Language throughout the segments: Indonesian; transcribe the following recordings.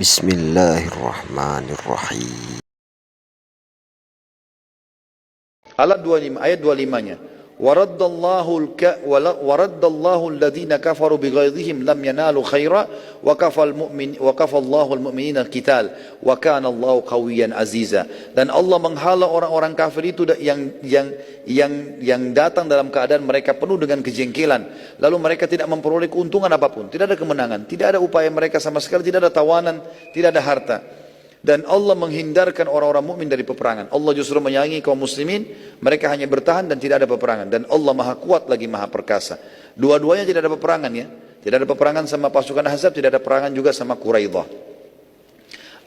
Bismillahirrahmanirrahim. Ayat 25-nya. Waraddallahu alladhina kafaru bighaidhihim lam yanalu khaira wa kafallahu almu'minina alqital wa kana Allahu qawiyyan aziza. Dan Allah menghala orang-orang kafir itu yang datang dalam keadaan mereka penuh dengan kejengkelan, lalu mereka tidak memperoleh keuntungan apapun, tidak ada kemenangan, tidak ada upaya mereka sama sekali, tidak ada tawanan, tidak ada harta. Dan Allah menghindarkan orang-orang mukmin dari peperangan. Allah justru menyayangi kaum muslimin, mereka hanya bertahan dan tidak ada peperangan. Dan Allah maha kuat lagi maha perkasa. Dua-duanya tidak ada peperangan ya. Tidak ada peperangan sama pasukan Ahzab, tidak ada peperangan juga sama Quraidah.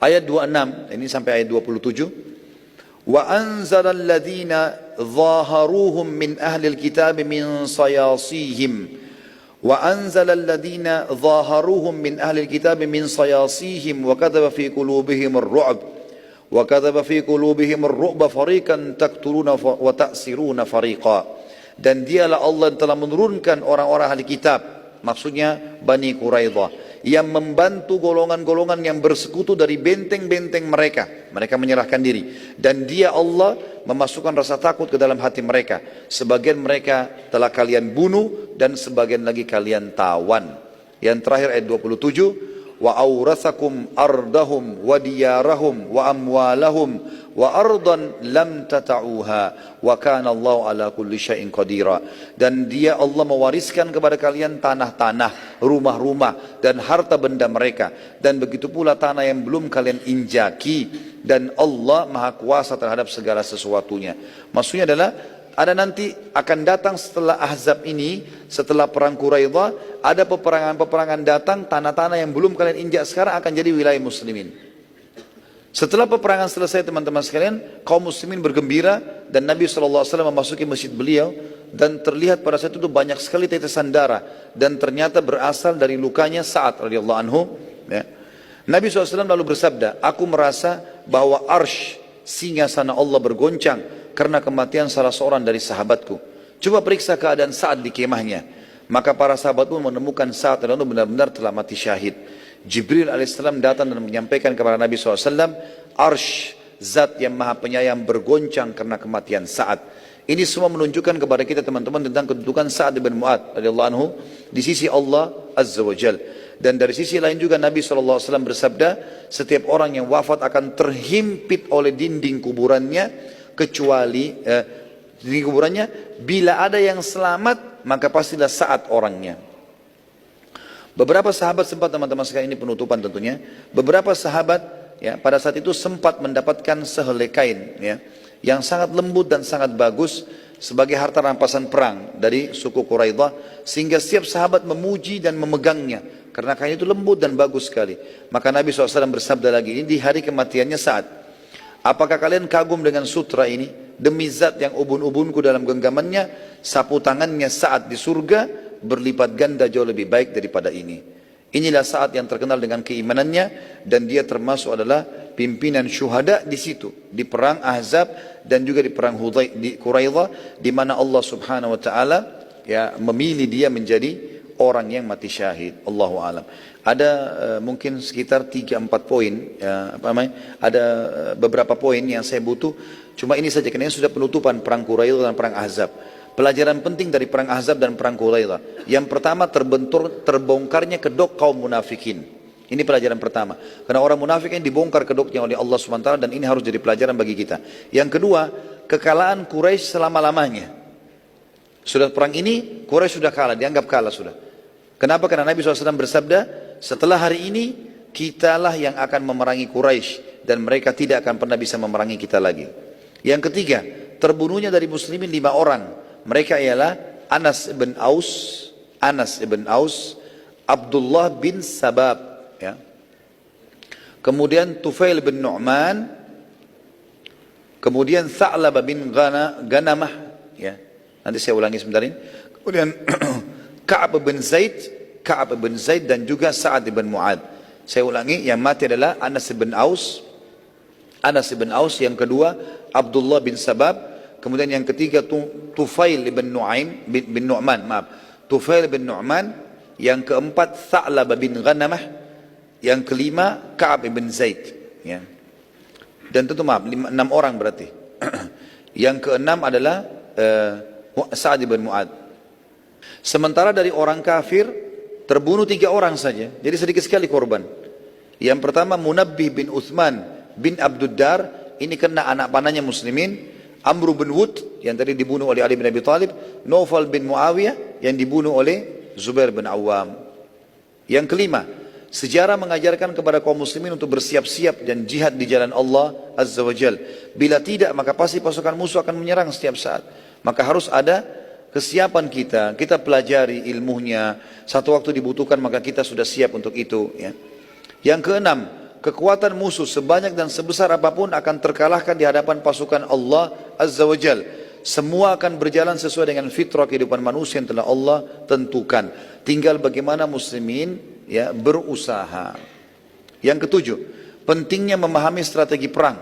Ayat 26, ini sampai ayat 27. Wa anzala alladhina zaharuhum min ahli alkitab min sayasihim. وأنزل الذين ظاهروهم من أهل الكتاب من صياصيهم وكذب في قلوبهم الرعب فريقا تقتلون وتأسرون فريقا. Dan dialah Allah yang telah menurunkan orang-orang ahli kitab, maksudnya Bani Quraidah, yang membantu golongan-golongan yang bersekutu dari benteng-benteng mereka. Mereka menyerahkan diri. Dan dia Allah memasukkan rasa takut ke dalam hati mereka. Sebagian mereka telah kalian bunuh dan sebagian lagi kalian tawan. Yang terakhir ayat 27. Wa awrathakum ardahum wa diyarahum wa amwalahum wa ardan lam tata'uha wa kana Allah ala kulli syai'in qadira. Dan dia Allah mewariskan kepada kalian tanah-tanah, rumah-rumah dan harta benda mereka, dan begitu pula tanah yang belum kalian injaki, dan Allah maha kuasa terhadap segala sesuatunya. Maksudnya adalah ada nanti akan datang setelah Ahzab ini, setelah perang Quraidah, ada peperangan-peperangan datang, tanah-tanah yang belum kalian injak sekarang akan jadi wilayah muslimin. Setelah peperangan selesai teman-teman sekalian, kaum muslimin bergembira dan Nabi SAW memasuki masjid beliau, dan terlihat pada saat itu banyak sekali tetesan darah, dan ternyata berasal dari lukanya Sa'ad radhiyallahu anhu. Ya. Nabi SAW lalu bersabda, aku merasa bahwa arsh singgasana Allah bergoncang karena kematian salah seorang dari sahabatku. Coba periksa keadaan Sa'ad di kemahnya. Maka para sahabat pun menemukan Sa'ad dan benar-benar telah mati syahid. Jibril alaihissalam datang dan menyampaikan kepada Nabi SAW, arsh zat yang maha penyayang bergoncang karena kematian Sa'ad. Ini semua menunjukkan kepada kita teman-teman tentang kedudukan Sa'ad bin Mu'ad radhiyallahu anhu di sisi Allah Azza wa Jal. Dan dari sisi lain juga Nabi SAW bersabda, setiap orang yang wafat akan terhimpit oleh dinding kuburannya, kecuali di kuburannya, bila ada yang selamat maka pastilah Sa'ad orangnya. Beberapa sahabat sempat, teman-teman sekalian, ini penutupan tentunya, beberapa sahabat ya pada saat itu sempat mendapatkan sehelai kain ya yang sangat lembut dan sangat bagus sebagai harta rampasan perang dari suku Quraidah, sehingga setiap sahabat memuji dan memegangnya karena kain itu lembut dan bagus sekali. Maka Nabi SAW bersabda lagi, ini di hari kematiannya Sa'ad, apakah kalian kagum dengan sutra ini? Demi zat yang ubun-ubunku dalam genggamannya, sapu tangannya Sa'ad di surga berlipat ganda jauh lebih baik daripada ini. Inilah Sa'ad yang terkenal dengan keimanannya, dan dia termasuk adalah pimpinan syuhada di situ, di perang Ahzab dan juga di perang Quraidah, di mana Allah Subhanahu wa taala ya memilih dia menjadi orang yang mati syahid. Allahu a'lam. Ada mungkin sekitar 3-4 poin ya, ada beberapa poin yang saya butuh, cuma ini saja karena sudah penutupan perang Quraidah dan perang Ahzab. Pelajaran penting dari perang Ahzab dan perang Quraidah. Yang pertama, terbongkarnya kedok kaum munafikin. Ini pelajaran pertama. Karena orang munafik yang dibongkar kedoknya oleh Allah SWT, dan ini harus jadi pelajaran bagi kita. Yang kedua, kekalahan Quraisy selama-lamanya. Sudah perang ini, Quraisy sudah kalah, dianggap kalah sudah. Kenapa? Karena Nabi SAW bersabda, setelah hari ini, kitalah yang akan memerangi Quraisy, dan mereka tidak akan pernah bisa memerangi kita lagi. Yang ketiga, terbunuhnya dari muslimin 5 orang. Mereka ialah Anas ibn Aus, Abdullah bin Sabab, ya. Kemudian Tufail bin Nu'man, kemudian Tha'labah bin Ganamah, ya. Nanti saya ulangi sebentar ini. Kemudian Ka'ab bin Zaid dan juga Sa'ad bin Mu'ad. Saya ulangi, yang mati adalah Anas bin Aus, yang kedua Abdullah bin Sabab, kemudian yang ketiga Tufail bin Nu'man, yang keempat Tha'labah bin Ganamah, Yang kelima Ka'ab ibn Zaid, ya. Dan tentu maaf 6 orang berarti. Yang keenam adalah Sa'ad ibn Mu'ad. Sementara dari orang kafir terbunuh 3 orang saja, jadi sedikit sekali korban. Yang pertama Munabbih bin Uthman bin Abduddar, ini kena anak panahnya muslimin. Amr bin Wud yang tadi dibunuh oleh Ali bin Abi Thalib. Naufal bin Muawiyah yang dibunuh oleh Zubair bin Awam. Yang kelima, sejarah mengajarkan kepada kaum muslimin untuk bersiap-siap dan jihad di jalan Allah Azza wa Jal. Bila tidak, maka pasti pasukan musuh akan menyerang setiap saat. Maka harus ada kesiapan kita pelajari ilmunya. Satu waktu dibutuhkan, maka kita sudah siap untuk itu, ya. Yang keenam, kekuatan musuh sebanyak dan sebesar apapun akan terkalahkan di hadapan pasukan Allah Azza wa Jal. Semua akan berjalan sesuai dengan fitrah kehidupan manusia yang telah Allah tentukan. Tinggal bagaimana muslimin, ya, berusaha. Yang ketujuh, pentingnya memahami strategi perang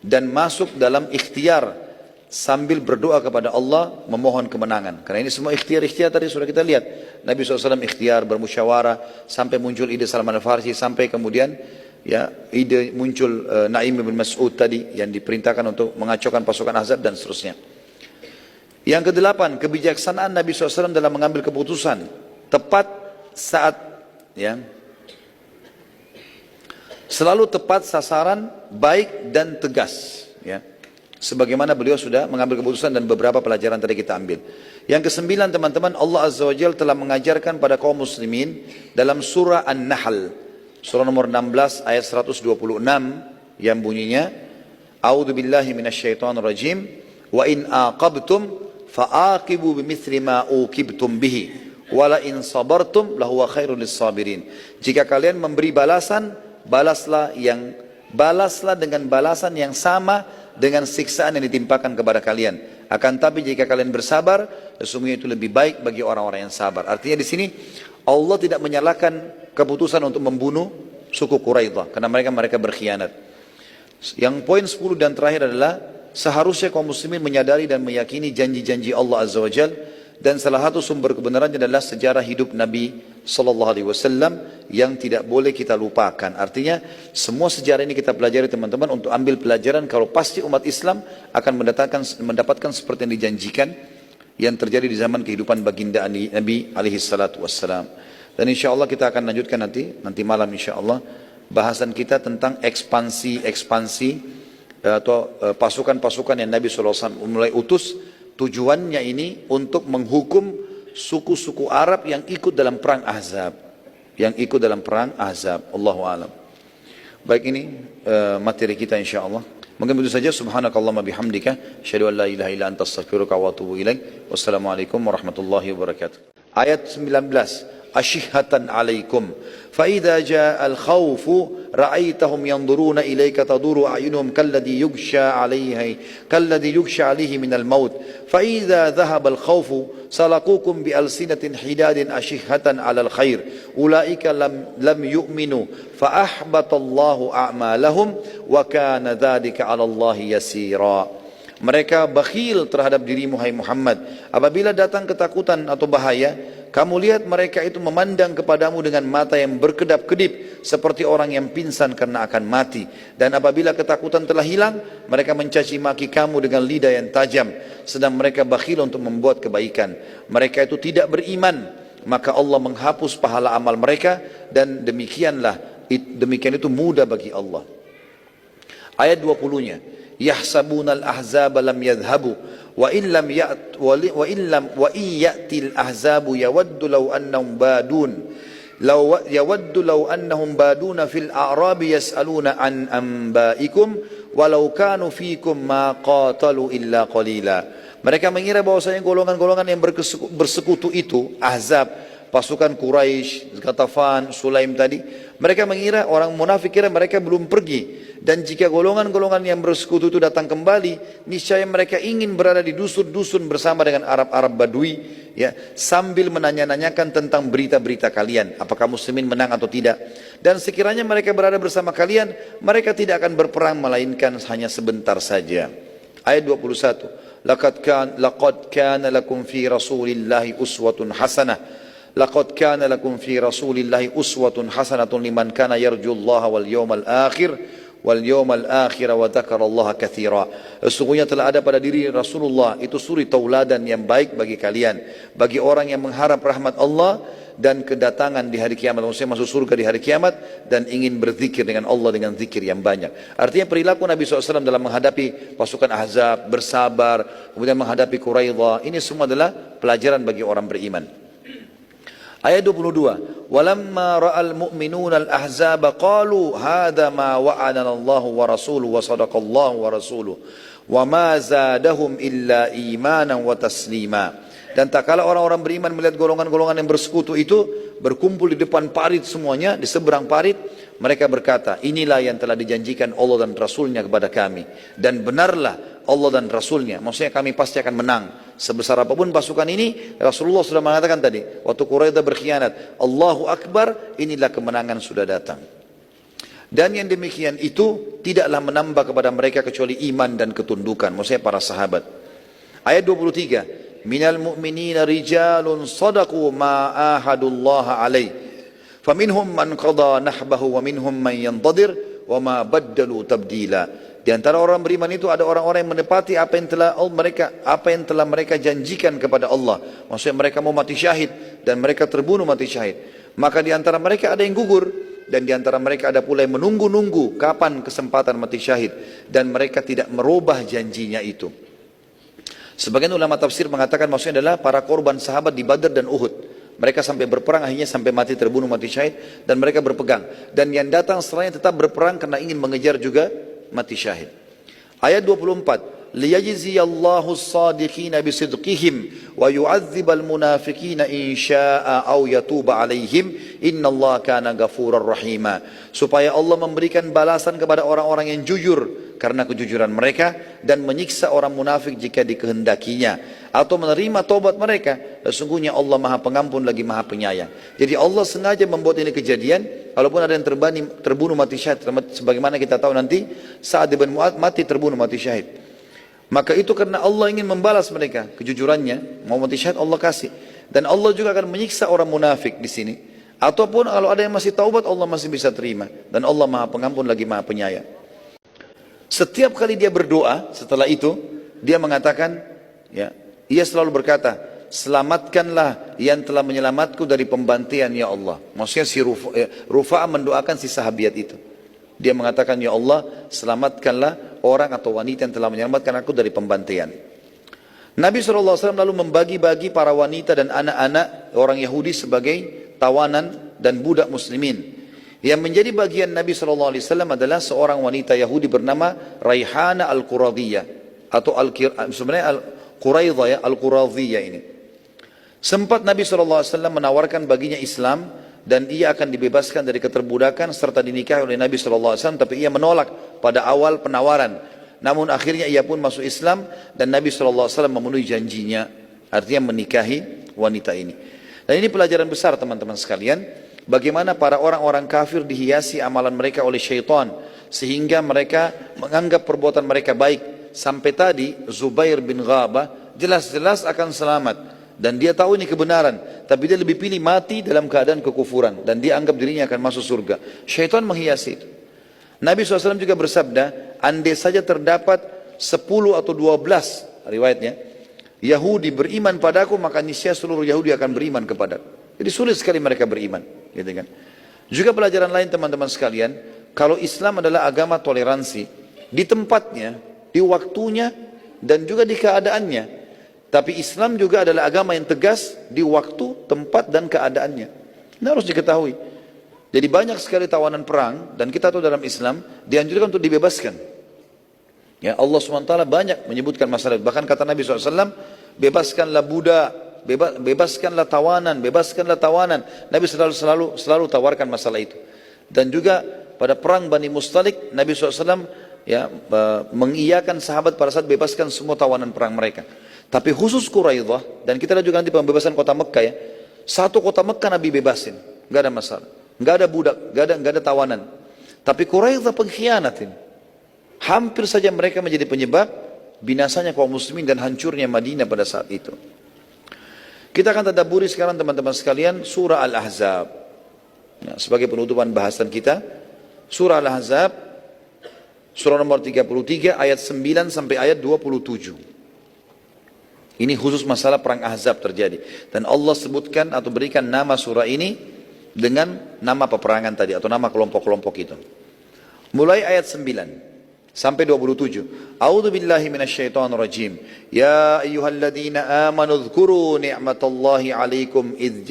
dan masuk dalam ikhtiar sambil berdoa kepada Allah memohon kemenangan. Karena ini semua ikhtiar-ikhtiar tadi sudah kita lihat. Nabi SAW ikhtiar, bermusyawarah, sampai muncul ide Salman Al-Farsi, sampai kemudian, ya, ide muncul Naim bin Mas'ud tadi yang diperintahkan untuk mengacaukan pasukan Ahzab dan seterusnya. Yang kedelapan, kebijaksanaan Nabi SAW dalam mengambil keputusan tepat saat, ya, selalu tepat sasaran, baik dan tegas, ya. Sebagaimana beliau sudah mengambil keputusan dan beberapa pelajaran tadi kita ambil. Yang kesembilan, teman-teman, Allah Azza wa Jalla telah mengajarkan pada kaum muslimin dalam surah An-Nahl, surah nomor 16 ayat 126 yang bunyinya, A'udzu billahi minasyaitonir rajim, wa in aqabtum fa'aqibu bimithli ma uqibtum bihi wa la in sabartum lahuwa khairul lis-sabirin. Jika kalian memberi balasan, balaslah dengan balasan yang sama dengan siksaan yang ditimpakan kepada kalian. Akan tapi jika kalian bersabar, sesungguhnya itu lebih baik bagi orang-orang yang sabar. Artinya di sini Allah tidak menyalahkan keputusan untuk membunuh suku Quraidah karena mereka berkhianat. Yang poin 10 dan terakhir adalah seharusnya kaum muslimin menyadari dan meyakini janji-janji Allah Azza wa Jalla, dan salah satu sumber kebenarannya adalah sejarah hidup Nabi Sallallahu Alaihi Wasallam yang tidak boleh kita lupakan. Artinya semua sejarah ini kita pelajari, teman-teman, untuk ambil pelajaran kalau pasti umat Islam akan mendapatkan seperti yang dijanjikan yang terjadi di zaman kehidupan baginda Nabi alaihi salatu wassalam. Dan insya Allah kita akan lanjutkan nanti malam insya Allah bahasan kita tentang ekspansi atau pasukan-pasukan yang Nabi SAW mulai utus. Tujuannya ini untuk menghukum suku-suku Arab yang ikut dalam perang Ahzab. Allahu a'lam. Baik, ini materi kita insyaallah. Mungkin begitu saja. Subhanakallahumma bihamdika asyhadu an la ilaha illa anta astaghfiruka wa atubu ilaik. Wassalamualaikum warahmatullahi wabarakatuh. Ayat 19. أشهة عليكم فإذا جاء الخوف رأيتهم ينظرون إليك تدور أعينهم كالذي يغشى عليه من الموت فإذا ذهب الخوف سلقوكم بألسنة حداد أشهة على الخير أولئك لم يؤمنوا فأحبط الله أعمالهم وكان ذلك على الله يسيرا. Mereka bakhil terhadap dirimu, hai Muhammad. Apabila datang ketakutan atau bahaya, kamu lihat mereka itu memandang kepadamu dengan mata yang berkedap-kedip seperti orang yang pingsan karena akan mati. Dan apabila ketakutan telah hilang, mereka mencaci maki kamu dengan lidah yang tajam. Sedang mereka bakhil untuk membuat kebaikan. Mereka itu tidak beriman, maka Allah menghapus pahala amal mereka, dan demikian itu mudah bagi Allah. Ayat 20-nya. Yahsabuna al-ahzaba lam yadhhabu wa in ya'ti al-ahzabu yawaddu law annahum baduna fil a'rabi yas'aluna an anba'ikum walau kanu fikum ma qatalu illa qalila. Mereka mengira bahwasanya golongan-golongan yang bersekutu itu Ahzab, pasukan Quraisy, Ghatafan, Sulaim tadi, mereka mengira, orang munafik kira mereka belum pergi. Dan jika golongan-golongan yang bersekutu itu datang kembali, niscaya mereka ingin berada di dusun-dusun bersama dengan Arab-Arab Badui, ya, sambil menanya-nanyakan tentang berita-berita kalian, apakah muslimin menang atau tidak. Dan sekiranya mereka berada bersama kalian, mereka tidak akan berperang melainkan hanya sebentar saja. Ayat 21. Laqad kana lakum fi Rasulillahi uswatun hasanah laqad kana lakum fi rasulillahi uswatun hasanatun liman kana yarjullaha wal yawmal akhir wal yawmal akhir wa dzakarallaha katsira. Sesungguhnya telah ada pada diri Rasulullah itu suri tauladan yang baik bagi kalian, bagi orang yang mengharap rahmat Allah dan kedatangan di hari kiamat, maksudnya masuk surga di hari kiamat, dan ingin berzikir dengan Allah dengan zikir yang banyak. Artinya perilaku Nabi SAW dalam menghadapi pasukan Ahzab, bersabar, kemudian menghadapi Quraidah, ini semua adalah pelajaran bagi orang beriman. Ayat 22, walamma ra'al mu'minuna al-ahzaba qalu hadha ma wa'adana Allah wa rasuluhu wa sadaqallahu wa rasuluhu wa ma zadahum illa imanan wa taslima. Dan tak kala orang-orang beriman melihat golongan-golongan yang bersekutu itu berkumpul di depan parit semuanya, di seberang parit, mereka berkata, inilah yang telah dijanjikan Allah dan Rasulnya kepada kami. Dan benarlah Allah dan Rasulnya, maksudnya kami pasti akan menang. Sebesar apapun pasukan ini, Rasulullah sudah mengatakan tadi, waktu Quraidah berkhianat, Allahu Akbar, inilah kemenangan sudah datang. Dan yang demikian itu tidaklah menambah kepada mereka kecuali iman dan ketundukan, maksudnya para sahabat. Ayat 23, minal mu'minina rijalun sadaqu ma ahadullaha alaih faminhum man qada nahbahu wa minhum man yantadir wa ma baddalu tabdila. Di antara orang beriman itu ada orang-orang yang menepati apa yang telah mereka janjikan kepada Allah. Maksudnya mereka mau mati syahid dan mereka terbunuh mati syahid. Maka di antara mereka ada yang gugur dan di antara mereka ada pula yang menunggu-nunggu kapan kesempatan mati syahid dan mereka tidak merubah janjinya itu. Sebagian ulama tafsir mengatakan maksudnya adalah para korban sahabat di Badar dan Uhud. Mereka sampai berperang akhirnya sampai mati terbunuh mati syahid dan mereka berpegang. Dan yang datang setelahnya tetap berperang karena ingin mengejar juga mati syahid. Ayat 24, liyajziyallahu as-sadiqina bisidqihim wa yu'adzibal munafiqina in syaa'a aw yatuba 'alaihim innallaha kana ghafurar rahima. Supaya Allah memberikan balasan kepada orang-orang yang jujur karena kejujuran mereka dan menyiksa orang munafik jika dikehendakinya atau menerima taubat mereka. Sesungguhnya Allah Maha Pengampun lagi Maha Penyayang. Jadi Allah sengaja membuat ini kejadian, walaupun ada yang terbunuh mati syahid, sebagaimana kita tahu nanti Sa'ad bin Mu'adz mati terbunuh mati syahid. Maka itu karena Allah ingin membalas mereka kejujurannya, mau mati syahid Allah kasih. Dan Allah juga akan menyiksa orang munafik di sini. Ataupun kalau ada yang masih taubat Allah masih bisa terima. Dan Allah Maha Pengampun lagi Maha Penyayang. Setiap kali dia berdoa setelah itu dia mengatakan, ya, ia selalu berkata, selamatkanlah yang telah menyelamatku dari pembantian ya Allah. Maksudnya si Rufa'a mendoakan si sahabiat itu. Dia mengatakan, ya Allah, selamatkanlah orang atau wanita yang telah menyelamatkan aku dari pembantian. Nabi SAW lalu membagi-bagi para wanita dan anak-anak orang Yahudi sebagai tawanan dan budak muslimin. Yang menjadi bagian Nabi SAW adalah seorang wanita Yahudi bernama Raihana Al-Quradiyah atau sebenarnya Al-Quraidah ya, Al-Quradiyah ini. Sempat Nabi SAW menawarkan baginya Islam dan ia akan dibebaskan dari keterbudakan serta dinikahi oleh Nabi SAW, tapi ia menolak pada awal penawaran. Namun akhirnya ia pun masuk Islam dan Nabi SAW memenuhi janjinya, artinya menikahi wanita ini. Dan ini pelajaran besar teman-teman sekalian. Bagaimana para orang-orang kafir dihiasi amalan mereka oleh syaitan sehingga mereka menganggap perbuatan mereka baik. Sampai tadi Zubair bin Ghabah jelas-jelas akan selamat dan dia tahu ini kebenaran, tapi dia lebih pilih mati dalam keadaan kekufuran dan dia anggap dirinya akan masuk surga. Syaitan menghiasi itu. Nabi SAW juga bersabda, andai saja terdapat 10 atau 12 riwayatnya Yahudi beriman padaku, maka niscaya seluruh Yahudi akan beriman kepadaku. Jadi sulit sekali mereka beriman, gitu kan. Juga pelajaran lain teman-teman sekalian, kalau Islam adalah agama toleransi di tempatnya, di waktunya dan juga di keadaannya. Tapi Islam juga adalah agama yang tegas di waktu, tempat dan keadaannya. Ini harus diketahui. Jadi banyak sekali tawanan perang dan kita tahu dalam Islam dianjurkan untuk dibebaskan. Ya, Allah SWT banyak menyebutkan masalah. Bahkan kata Nabi SAW, bebaskanlah budak, bebaskanlah tawanan, bebaskanlah tawanan. Nabi selalu tawarkan masalah itu. Dan juga pada perang Bani Mustalik, Nabi SAW ya, mengiyakan sahabat pada saat bebaskan semua tawanan perang mereka. Tapi khusus Quraidah, dan kita lihat juga nanti pembebasan kota Mekah ya, satu kota Mekah Nabi bebasin, nggak ada masalah, nggak ada budak, nggak ada tawanan. Tapi Quraidah pengkhianatin, hampir saja mereka menjadi penyebab binasanya kaum muslimin dan hancurnya Madinah pada saat itu. Kita akan tadabburi sekarang teman-teman sekalian surah Al-Ahzab. Nah, sebagai penutupan bahasan kita, surah Al-Ahzab, surah nomor 33 ayat 9 sampai ayat 27. Ini khusus masalah perang Ahzab terjadi. Dan Allah sebutkan atau berikan nama surah ini dengan nama peperangan tadi atau nama kelompok-kelompok itu. Mulai ayat 9 sampai 27. A'udzu billahi minasyaitonir rajim. Ya ayyuhalladzina amanu dzkuru ni'matallahi 'alaikum idz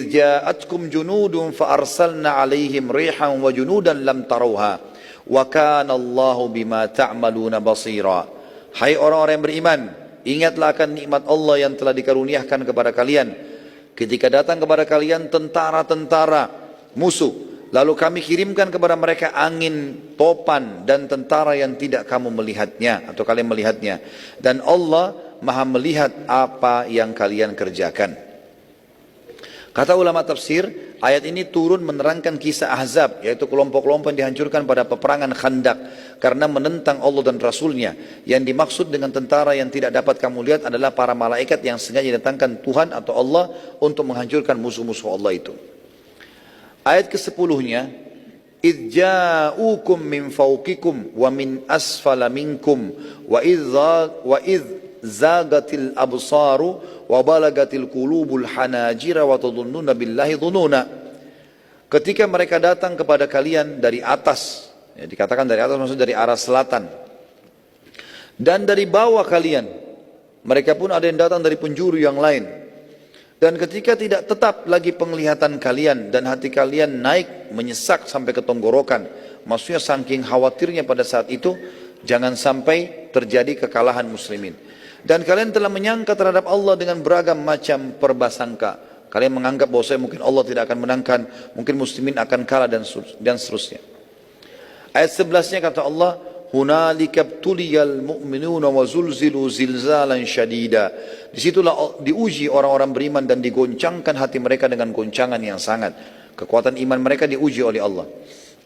ja'atkum junudun fa arsalna 'alaihim rihan wa junudan lam tarawha wa kana Allahu bima ta'maluna basira. Hai orang-orang yang beriman, ingatlah akan nikmat Allah yang telah dikaruniakan kepada kalian. Ketika datang kepada kalian tentara-tentara musuh, lalu kami kirimkan kepada mereka angin, topan, dan tentara yang tidak kamu melihatnya atau kalian melihatnya. Dan Allah maha melihat apa yang kalian kerjakan. Kata ulama tafsir, ayat ini turun menerangkan kisah Ahzab, yaitu kelompok-kelompok yang dihancurkan pada peperangan Khandak karena menentang Allah dan Rasulnya. Yang dimaksud dengan tentara yang tidak dapat kamu lihat adalah para malaikat yang sengaja datangkan Tuhan atau Allah untuk menghancurkan musuh-musuh Allah itu. Ayat ke-10-nya, إِذْ جَاءُوكُمْ مِنْ فَوْقِكُمْ وَمِنْ أَسْفَلَ مِنْكُمْ وَإِذْ زَاغَتِ الْأَبْصَارُ وَبَلَغَتِ الْقُلُوبُ الْحَنَاجِرَ وَتَظُنُّونَ بِاللَّهِ ظُنُونَا. Ketika mereka datang kepada kalian dari atas, ya, dikatakan dari atas maksud dari arah selatan, dan dari bawah kalian, mereka pun ada yang datang dari penjuru yang lain. Dan ketika tidak tetap lagi penglihatan kalian dan hati kalian naik menyesak sampai ke tenggorokan, maksudnya saking khawatirnya pada saat itu, jangan sampai terjadi kekalahan muslimin. Dan kalian telah menyangka terhadap Allah dengan beragam macam perbasangka. Kalian menganggap bahwa mungkin Allah tidak akan menangkan, mungkin muslimin akan kalah dan seterusnya. Ayat 11-nya kata Allah, Hunalika btuliyal mu'minuna wa zulzilu zilzalan syadida. Disitulah diuji orang-orang beriman dan digoncangkan hati mereka dengan goncangan yang sangat. Kekuatan iman mereka diuji oleh Allah.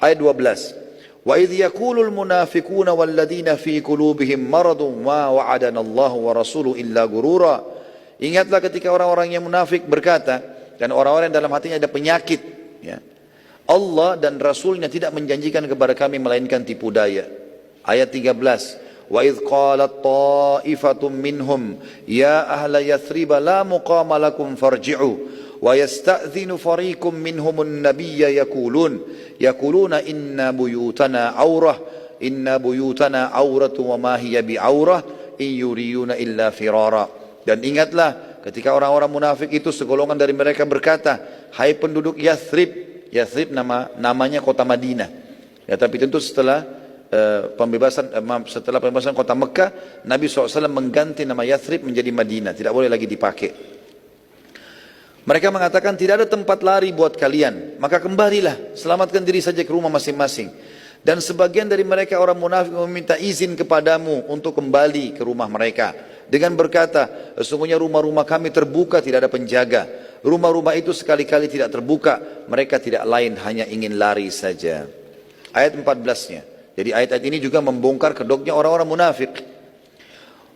Ayat 12. Wa idh yaqulul munafiquna walladzina fi qulubihim maradun ma wa'adana Allah wa rasuluhu illa gurura. Ingatlah ketika orang-orang yang munafik berkata, dan orang-orang yang dalam hatinya ada penyakit, ya, Allah dan Rasulnya tidak menjanjikan kepada kami melainkan tipu daya. Ayat 13. Wa idh qalat ta'ifatum minhum ya ahla yathrib la muqama lakum farji'u wa yasta'dhinu fariqum minhumun nabiyya yaquluna inna buyutana auratu wa ma hiya bi'aurah in yuriyuna illa firara. Dan ingatlah ketika orang-orang munafik itu segolongan dari mereka berkata, hai penduduk Yathrib namanya kota Madinah. Ya, tapi tentu setelah pembebasan kota Mekah, Nabi SAW mengganti nama Yathrib menjadi Madinah, tidak boleh lagi dipakai. Mereka mengatakan tidak ada tempat lari buat kalian, maka kembalilah, selamatkan diri saja ke rumah masing-masing. Dan sebagian dari mereka orang munafik meminta izin kepadamu untuk kembali ke rumah mereka dengan berkata, sesungguhnya rumah-rumah kami terbuka, tidak ada penjaga. Rumah-rumah itu sekali-kali tidak terbuka, mereka tidak lain hanya ingin lari saja. Ayat 14-nya. Jadi ayat-ayat ini juga membongkar kedoknya orang-orang munafik.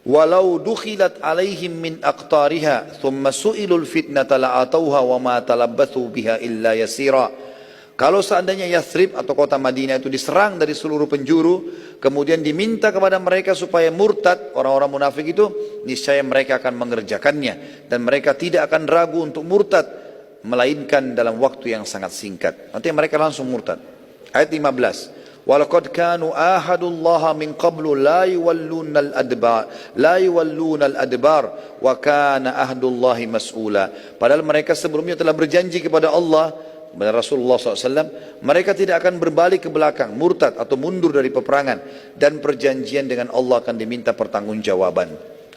Walau dukhilat alaihim min aqtariha thumma su'ilul fitnata la'atauha wa ma talabbathu biha illa yasira. Kalau seandainya Yathrib atau kota Madinah itu diserang dari seluruh penjuru, kemudian diminta kepada mereka supaya murtad, orang-orang munafik itu, niscaya mereka akan mengerjakannya. Dan mereka tidak akan ragu untuk murtad, melainkan dalam waktu yang sangat singkat. Nanti mereka langsung murtad. Ayat 15. Walaqad kanu ahadullaha min qablu la yuwalluna al-adbar wa kana ahdullahi mas'ula. Padahal mereka sebelumnya telah berjanji kepada Allah, kepada Rasulullah SAW, mereka tidak akan berbalik ke belakang, murtad atau mundur dari peperangan, dan perjanjian dengan Allah akan diminta pertanggungjawaban.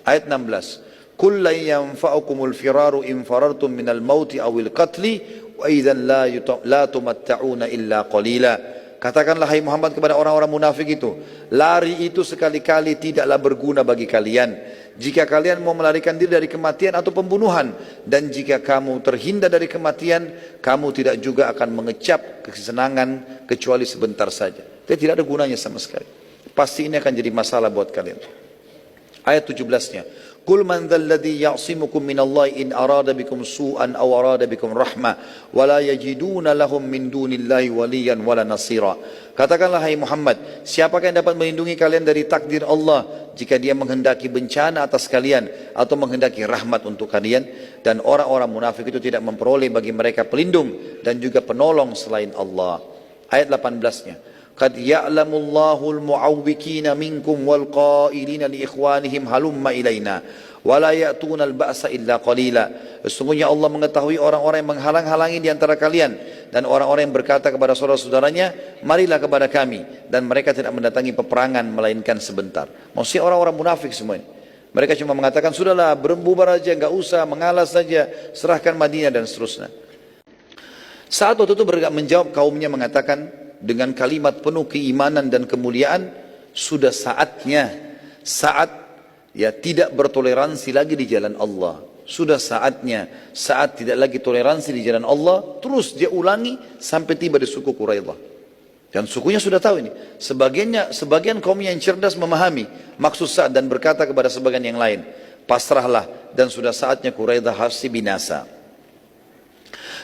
Ayat 16. Qul la yanfa'ukumul firaru in farartum minal mauti awil qatli wa idzan la tumatta'una illa qalila. Katakanlah hai Muhammad kepada orang-orang munafik itu, lari itu sekali-kali tidaklah berguna bagi kalian jika kalian mau melarikan diri dari kematian atau pembunuhan, dan jika kamu terhindar dari kematian, kamu tidak juga akan mengecap kesenangan kecuali sebentar saja. Jadi tidak ada gunanya sama sekali. Pasti ini akan jadi masalah buat kalian. Ayat 17-nya. Qul man dhal ladzi ya'simukum minallahi in arada bikum su'an aw arada bikum rahmah wa la yajiduna lahum min dunillahi waliyan wala nasira. Katakanlah hai Muhammad, siapakah yang dapat melindungi kalian dari takdir Allah jika dia menghendaki bencana atas kalian atau menghendaki rahmat untuk kalian? Dan orang-orang munafik itu tidak memperoleh bagi mereka pelindung dan juga penolong selain Allah. Ayat 18-nya. Qad ya'lamullahu al-mu'awwikina minkum wal qailina li ikhwanihim halumma ilaina wa la ya'tuna al-ba'sa illa qalila. Sesungguhnya Allah mengetahui orang-orang yang menghalang-halangi di antara kalian dan orang-orang yang berkata kepada saudara-saudaranya, marilah kepada kami, dan mereka tidak mendatangi peperangan melainkan sebentar. Maksudnya orang-orang munafik semua ini. Mereka cuma mengatakan, sudahlah berbubar aja, enggak usah, mengalah saja, serahkan Madinah dan seterusnya. Saat waktu itu menjawab kaumnya mengatakan dengan kalimat penuh keimanan dan kemuliaan, sudah saatnya saat ya tidak bertoleransi lagi di jalan Allah. Sudah saatnya saat tidak lagi toleransi di jalan Allah. Terus dia ulangi sampai tiba di suku Quraidah. Dan sukunya sudah tahu ini. Sebagian kaum yang cerdas memahami maksud saat dan berkata kepada sebagian yang lain, pasrahlah dan sudah saatnya Quraidah harus binasa.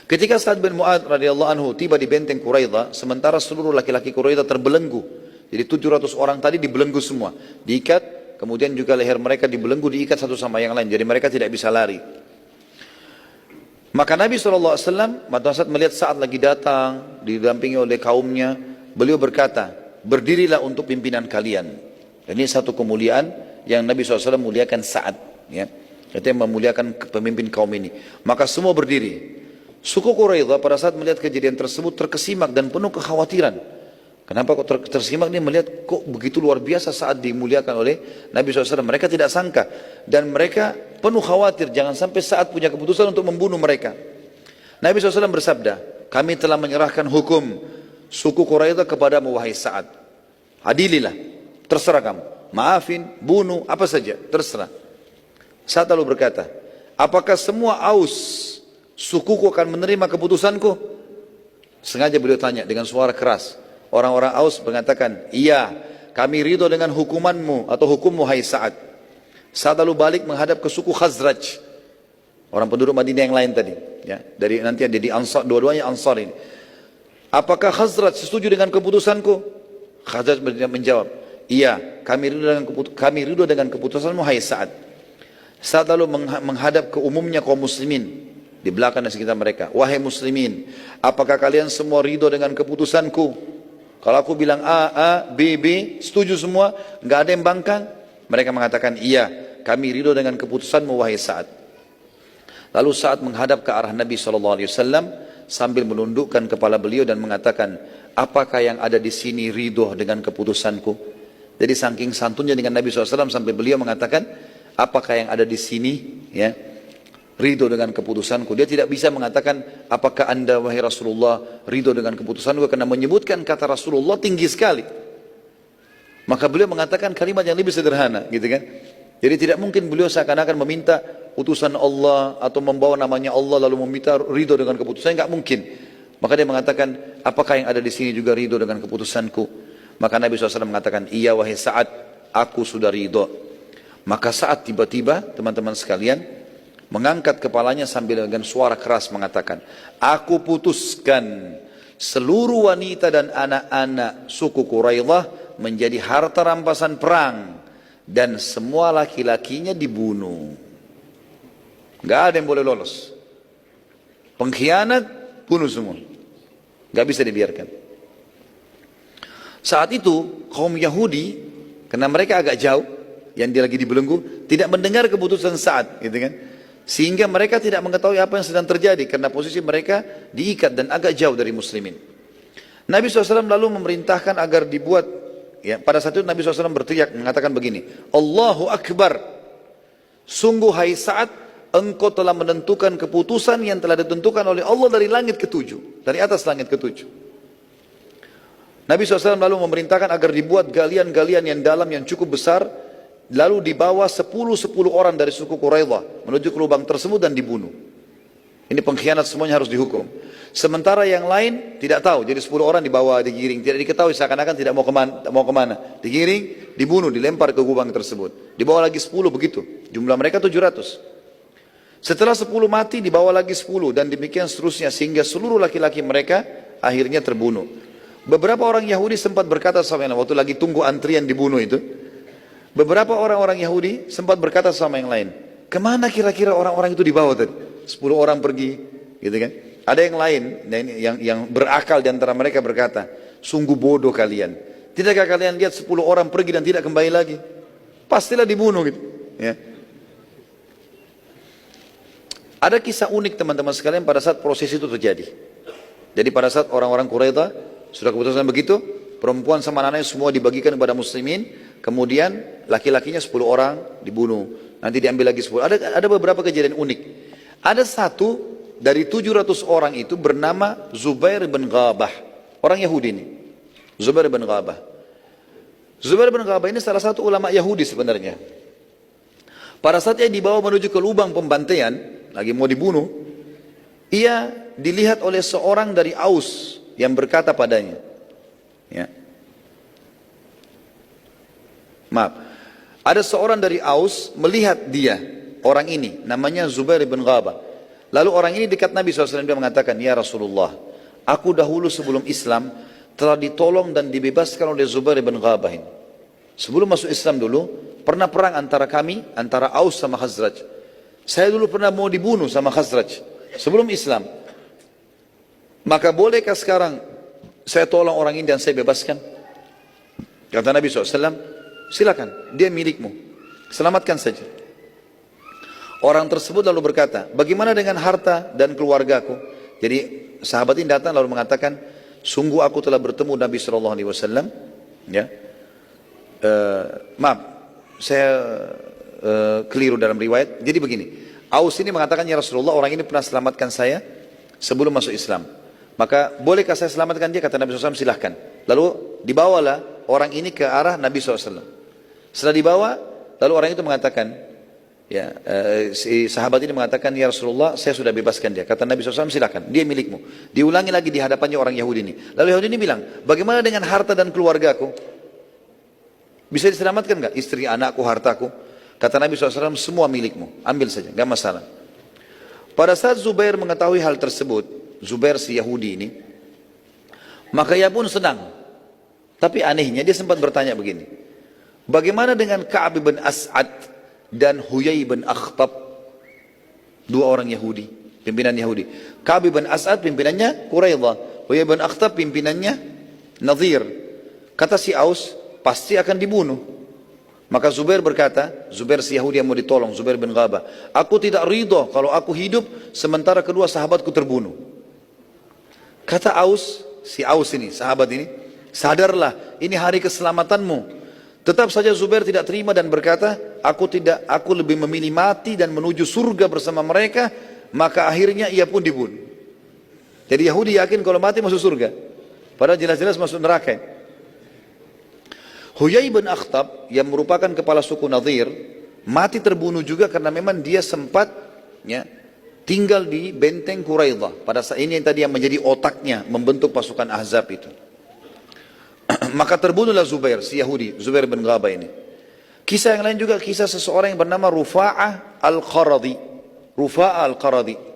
Ketika Sa'ad bin Mu'adz radhiyallahu anhu tiba di benteng Quraidah, sementara seluruh laki-laki Quraidah terbelenggu. Jadi 700 orang tadi dibelenggu semua, diikat, kemudian juga leher mereka dibelenggu, diikat satu sama yang lain. Jadi mereka tidak bisa lari. Maka Nabi SAW pada saat melihat Sa'ad lagi datang, didampingi oleh kaumnya, beliau berkata, berdirilah untuk pimpinan kalian. Dan ini satu kemuliaan yang Nabi SAW muliakan Sa'ad. Ya. Katanya memuliakan pemimpin kaum ini. Maka semua berdiri. Suku Quraidah pada saat melihat kejadian tersebut terkesimak dan penuh kekhawatiran. Kenapa kok terkesimak? Dia melihat kok begitu luar biasa saat dimuliakan oleh Nabi SAW. Mereka tidak sangka dan mereka penuh khawatir jangan sampai saat punya keputusan untuk membunuh mereka. Nabi SAW bersabda, kami telah menyerahkan hukum suku Quraidah kepadamu wahai Sa'ad. Adililah, terserah kamu. Maafin, bunuh, apa saja, terserah. Sa'ad lalu berkata, apakah semua Aus sukuku akan menerima keputusanku? Sengaja beliau tanya dengan suara keras. Orang-orang Aus mengatakan, iya, kami ridho dengan hukumanmu atau hukummu hai Sa'ad. Sa'ad lalu balik menghadap ke suku Khazraj, orang penduduk Madinah yang lain tadi. Ya, dari nanti ada di Ansar, dua-duanya Ansar ini. Apakah Khazraj setuju dengan keputusanku? Khazraj menjawab, iya, kami ridho dengan keputusanmu hai Sa'ad. Sa'ad lalu menghadap ke umumnya kaum muslimin di belakang dan sekitar mereka. Wahai muslimin, apakah kalian semua ridho dengan keputusanku? Kalau aku bilang A, B, B, setuju semua, enggak ada yang bangkang? Mereka mengatakan, iya, kami ridho dengan keputusanmu wahai Sa'ad. Lalu Sa'ad menghadap ke arah Nabi SAW sambil menundukkan kepala beliau dan mengatakan, apakah yang ada di sini ridho dengan keputusanku? Jadi saking santunnya dengan Nabi SAW sampai beliau mengatakan, apakah yang ada di sini ya ridho dengan keputusanku. Dia tidak bisa mengatakan, apakah anda wahai Rasulullah ridho dengan keputusanku, karena menyebutkan kata Rasulullah tinggi sekali. Maka beliau mengatakan kalimat yang lebih sederhana, gitu kan. Jadi tidak mungkin beliau seakan-akan meminta utusan Allah atau membawa namanya Allah lalu meminta ridho dengan keputusan, enggak mungkin. Maka dia mengatakan, apakah yang ada di sini juga ridho dengan keputusanku? Maka Nabi SAW mengatakan, iya wahai Sa'ad, aku sudah ridho. Maka Sa'ad tiba-tiba, teman-teman sekalian, mengangkat kepalanya sambil dengan suara keras mengatakan, aku putuskan seluruh wanita dan anak-anak suku Quraidah menjadi harta rampasan perang dan semua laki-lakinya dibunuh. Gak ada yang boleh lolos. Pengkhianat, bunuh semua. Gak bisa dibiarkan. Saat itu kaum Yahudi, karena mereka agak jauh, yang dia lagi dibelenggu, tidak mendengar keputusan Sa'ad, gitu kan. Sehingga mereka tidak mengetahui apa yang sedang terjadi karena posisi mereka diikat dan agak jauh dari muslimin. Nabi SAW lalu memerintahkan agar dibuat, ya, pada saat itu Nabi SAW berteriak mengatakan begini, Allahu Akbar, sungguh hai Sa'ad, engkau telah menentukan keputusan yang telah ditentukan oleh Allah dari langit ketujuh, dari atas langit ketujuh. Nabi SAW lalu memerintahkan agar dibuat galian-galian yang dalam yang cukup besar, lalu dibawa 10 orang dari suku Quraidah menuju ke lubang tersebut dan dibunuh. Ini pengkhianat semuanya harus dihukum. Sementara yang lain tidak tahu, jadi 10 orang dibawa, digiring, tidak diketahui, seakan-akan tidak mau kemana, digiring, dibunuh, dilempar ke gubang tersebut. Dibawa lagi 10 begitu, jumlah mereka 700. Setelah 10 mati, dibawa lagi 10 dan demikian seterusnya, sehingga seluruh laki-laki mereka akhirnya terbunuh. Beberapa orang Yahudi sempat berkata sama yang lain, waktu lagi tunggu antrian dibunuh itu, beberapa orang-orang Yahudi sempat berkata sama yang lain, kemana kira-kira orang-orang itu dibawa tadi? 10 orang pergi, gitu kan? Ada yang lain yang berakal di antara mereka berkata, sungguh bodoh kalian. Tidakkah kalian lihat 10 orang pergi dan tidak kembali lagi? Pastilah dibunuh gitu. Ya. Ada kisah unik teman-teman sekalian pada saat proses itu terjadi. Jadi pada saat orang-orang Quraidah sudah keputusan begitu, perempuan sama anak-anaknya semua dibagikan kepada muslimin, kemudian laki-lakinya 10 orang dibunuh. Nanti diambil lagi 10. Ada beberapa kejadian unik. Ada satu dari 700 orang itu bernama Zubair bin Ghabah. Orang Yahudi ini. Zubair bin Ghabah. Zubair bin Ghabah ini salah satu ulama Yahudi sebenarnya. Pada saat ia dibawa menuju ke lubang pembantaian, lagi mau dibunuh, ia dilihat oleh seorang dari Aus yang berkata padanya. Ya. Maaf. Ada seorang dari Aus melihat dia, orang ini, namanya Zubair bin Ghabah. Lalu orang ini dekat Nabi SAW, dia mengatakan, ya Rasulullah, aku dahulu sebelum Islam telah ditolong dan dibebaskan oleh Zubair bin Ghabah ini. Sebelum masuk Islam dulu, pernah perang antara kami, antara Aus sama Khazraj. Saya dulu pernah mau dibunuh sama Khazraj, sebelum Islam. Maka bolehkah sekarang saya tolong orang ini dan saya bebaskan? Kata Nabi SAW, silakan, dia milikmu, selamatkan saja. Orang tersebut lalu berkata, bagaimana dengan harta dan keluargaku? Jadi sahabat ini datang lalu mengatakan, sungguh aku telah bertemu Nabi SAW. Ya, maaf, saya keliru dalam riwayat. Jadi begini, Aus ini mengatakan, ya Rasulullah, orang ini pernah selamatkan saya sebelum masuk Islam. Maka bolehkah saya selamatkan dia? Kata Nabi SAW, silahkan. Lalu dibawalah orang ini ke arah Nabi SAW. Setelah dibawa, lalu orang itu mengatakan, ya, si sahabat ini mengatakan, ya Rasulullah, saya sudah bebaskan dia. Kata Nabi SAW, silakan, dia milikmu. Diulangi lagi di hadapannya orang Yahudi ini. Lalu Yahudi ini bilang, bagaimana dengan harta dan keluargaku? Bisa diselamatkan enggak? Istri, anakku, hartaku? Kata Nabi SAW, semua milikmu, ambil saja, enggak masalah. Pada saat Zubair mengetahui hal tersebut, Zubair si Yahudi ini, maka ia pun senang. Tapi anehnya dia sempat bertanya begini, bagaimana dengan Ka'ab bin As'ad dan Huyai bin Akhtab, dua orang Yahudi, pimpinan Yahudi. Ka'ab bin As'ad pimpinannya Quraidah, Huyai bin Akhtab pimpinannya Nadhir. Kata si Aus, pasti akan dibunuh. Maka Zubair berkata, Zubair si Yahudi yang mau ditolong, Zubair bin Ghabah, aku tidak ridho kalau aku hidup sementara kedua sahabatku terbunuh. Kata Aus, si Aus ini, sahabat ini, sadarlah, ini hari keselamatanmu. Tetap saja Zubair tidak terima dan berkata, aku lebih memilih mati dan menuju surga bersama mereka. Maka akhirnya ia pun dibunuh. Jadi Yahudi yakin kalau mati masuk surga, padahal jelas-jelas masuk neraka. Huyai bin Akhtab yang merupakan kepala suku Nadhir mati terbunuh juga karena memang dia sempat tinggal di benteng Quraidah. Pada saat ini yang tadi yang menjadi otaknya membentuk pasukan Ahzab itu. Maka terbunuhlah Zubair, si Yahudi, Zubair bin Ghabah ini. Kisah yang lain juga kisah seseorang yang bernama Rufa'ah al-Qaradi. Rufa'ah al-Qaradi.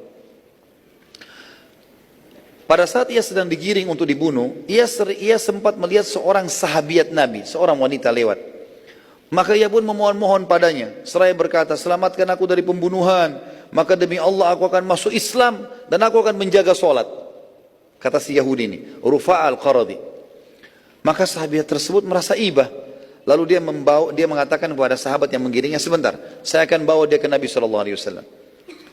Pada saat ia sedang digiring untuk dibunuh, ia sempat melihat seorang sahabiat Nabi, seorang wanita lewat. Maka ia pun memohon-mohon padanya, seraya berkata, selamatkan aku dari pembunuhan, maka demi Allah aku akan masuk Islam dan aku akan menjaga solat. Kata si Yahudi ini, Rufa'ah al-Qaradi. Maka sahabat tersebut merasa ibah. Lalu dia mengatakan kepada sahabat yang menggiringnya, sebentar, saya akan bawa dia ke Nabi SAW.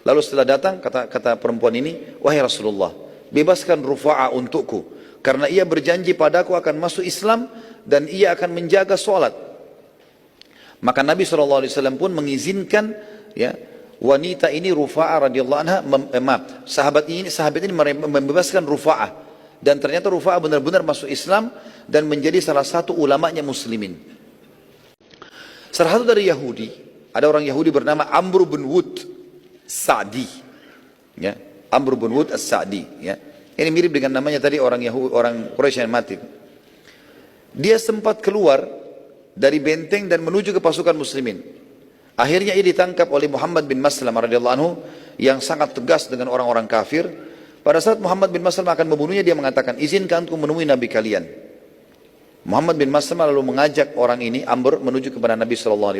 Lalu setelah datang, kata perempuan ini, wahai Rasulullah, bebaskan Rufa'ah untukku, karena ia berjanji padaku akan masuk Islam dan ia akan menjaga solat. Maka Nabi SAW pun mengizinkan wanita ini Rufa'ah radhiyallahu anha, sahabat ini membebaskan Rufa'ah, dan ternyata Rufa'ah benar-benar masuk Islam dan menjadi salah satu ulamanya muslimin. Salah satu dari Yahudi, ada orang Yahudi bernama Amr bin Wud Sa'di, Amr bin Wud as-Sa'di, Ini mirip dengan namanya tadi orang Yahudi, orang Quraisy yang mati. Dia sempat keluar dari benteng dan menuju ke pasukan muslimin. Akhirnya ia ditangkap oleh Muhammad bin Maslamah radhiyallahu anhu yang sangat tegas dengan orang-orang kafir. Pada saat Muhammad bin Maslamah akan membunuhnya, dia mengatakan, izinkan aku menemui Nabi kalian. Muhammad bin Maslamah lalu mengajak orang ini, Amr, menuju kepada Nabi SAW.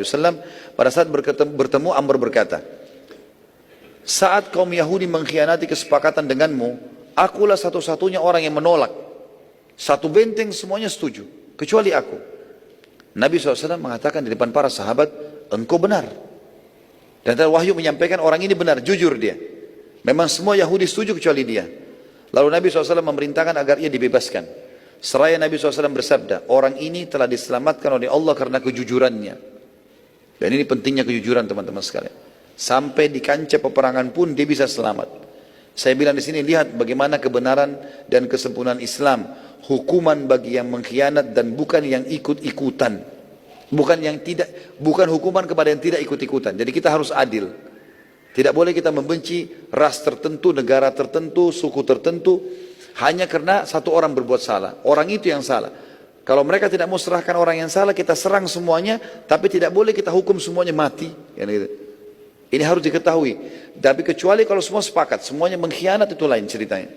Pada saat bertemu, Amr berkata, saat kaum Yahudi mengkhianati kesepakatan denganmu, akulah satu-satunya orang yang menolak. Satu benteng semuanya setuju, kecuali aku. Nabi SAW mengatakan di depan para sahabat, engkau benar. Dan wahyu menyampaikan orang ini benar, jujur dia. Memang semua Yahudi setuju kecuali dia. Lalu Nabi SAW memerintahkan agar ia dibebaskan. Seraya Nabi SAW bersabda, orang ini telah diselamatkan oleh Allah karena kejujurannya. Dan ini pentingnya kejujuran teman-teman sekalian. Sampai di kancah peperangan pun dia bisa selamat. Saya bilang di sini, lihat bagaimana kebenaran dan kesempurnaan Islam. Hukuman bagi yang mengkhianat dan bukan yang ikut-ikutan. Bukan hukuman kepada yang tidak ikut-ikutan. Jadi kita harus adil. Tidak boleh kita membenci ras tertentu, negara tertentu, suku tertentu hanya karena satu orang berbuat salah. Orang itu yang salah. Kalau mereka tidak mau serahkan orang yang salah, kita serang semuanya, tapi tidak boleh kita hukum semuanya mati. Ini harus diketahui. Tapi kecuali kalau semua sepakat, semuanya mengkhianat, itu lain ceritanya.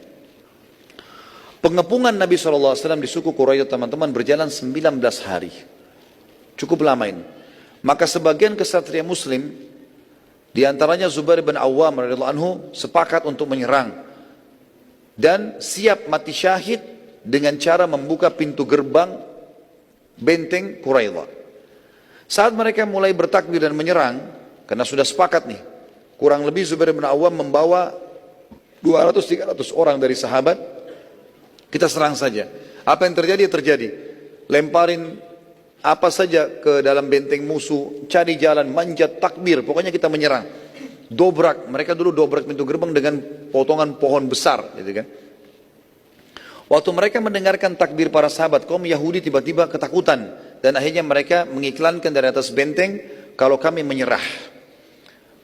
Pengepungan Nabi SAW di suku Quraisy teman-teman berjalan 19 hari. Cukup lama ini. Maka sebagian kesatria muslim, di antaranya Zubair bin Awwam radhiyallahu anhu, sepakat untuk menyerang. Dan siap mati syahid dengan cara membuka pintu gerbang benteng Quraisy. Saat mereka mulai bertakbir dan menyerang, karena sudah sepakat nih, kurang lebih Zubair bin Awwam membawa 200-300 orang dari sahabat, kita serang saja. Apa yang terjadi? Terjadi. Lemparin apa saja ke dalam benteng musuh, cari jalan, manjat, takbir, pokoknya kita menyerang. Dobrak, mereka dulu dobrak pintu gerbang dengan potongan pohon besar, gitu kan. Waktu mereka mendengarkan takbir para sahabat, kaum Yahudi tiba-tiba ketakutan dan akhirnya mereka mengiklankan dari atas benteng kalau kami menyerah.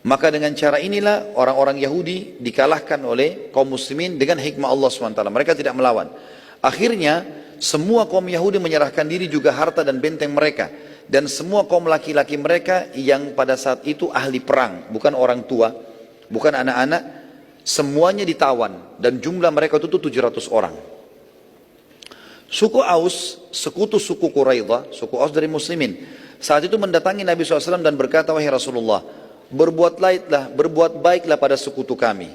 Maka dengan cara inilah orang-orang Yahudi dikalahkan oleh kaum muslimin dengan hikmah Allah SWT. Mereka tidak melawan. Akhirnya semua kaum Yahudi menyerahkan diri, juga harta dan benteng mereka. Dan semua kaum laki-laki mereka yang pada saat itu ahli perang, bukan orang tua, bukan anak-anak, semuanya ditawan. Dan jumlah mereka itu 700 orang. Suku Aus, sekutu suku Quraidah, suku Aus dari muslimin, saat itu mendatangi Nabi SAW dan berkata, wahai Rasulullah, berbuat baiklah pada sekutu kami.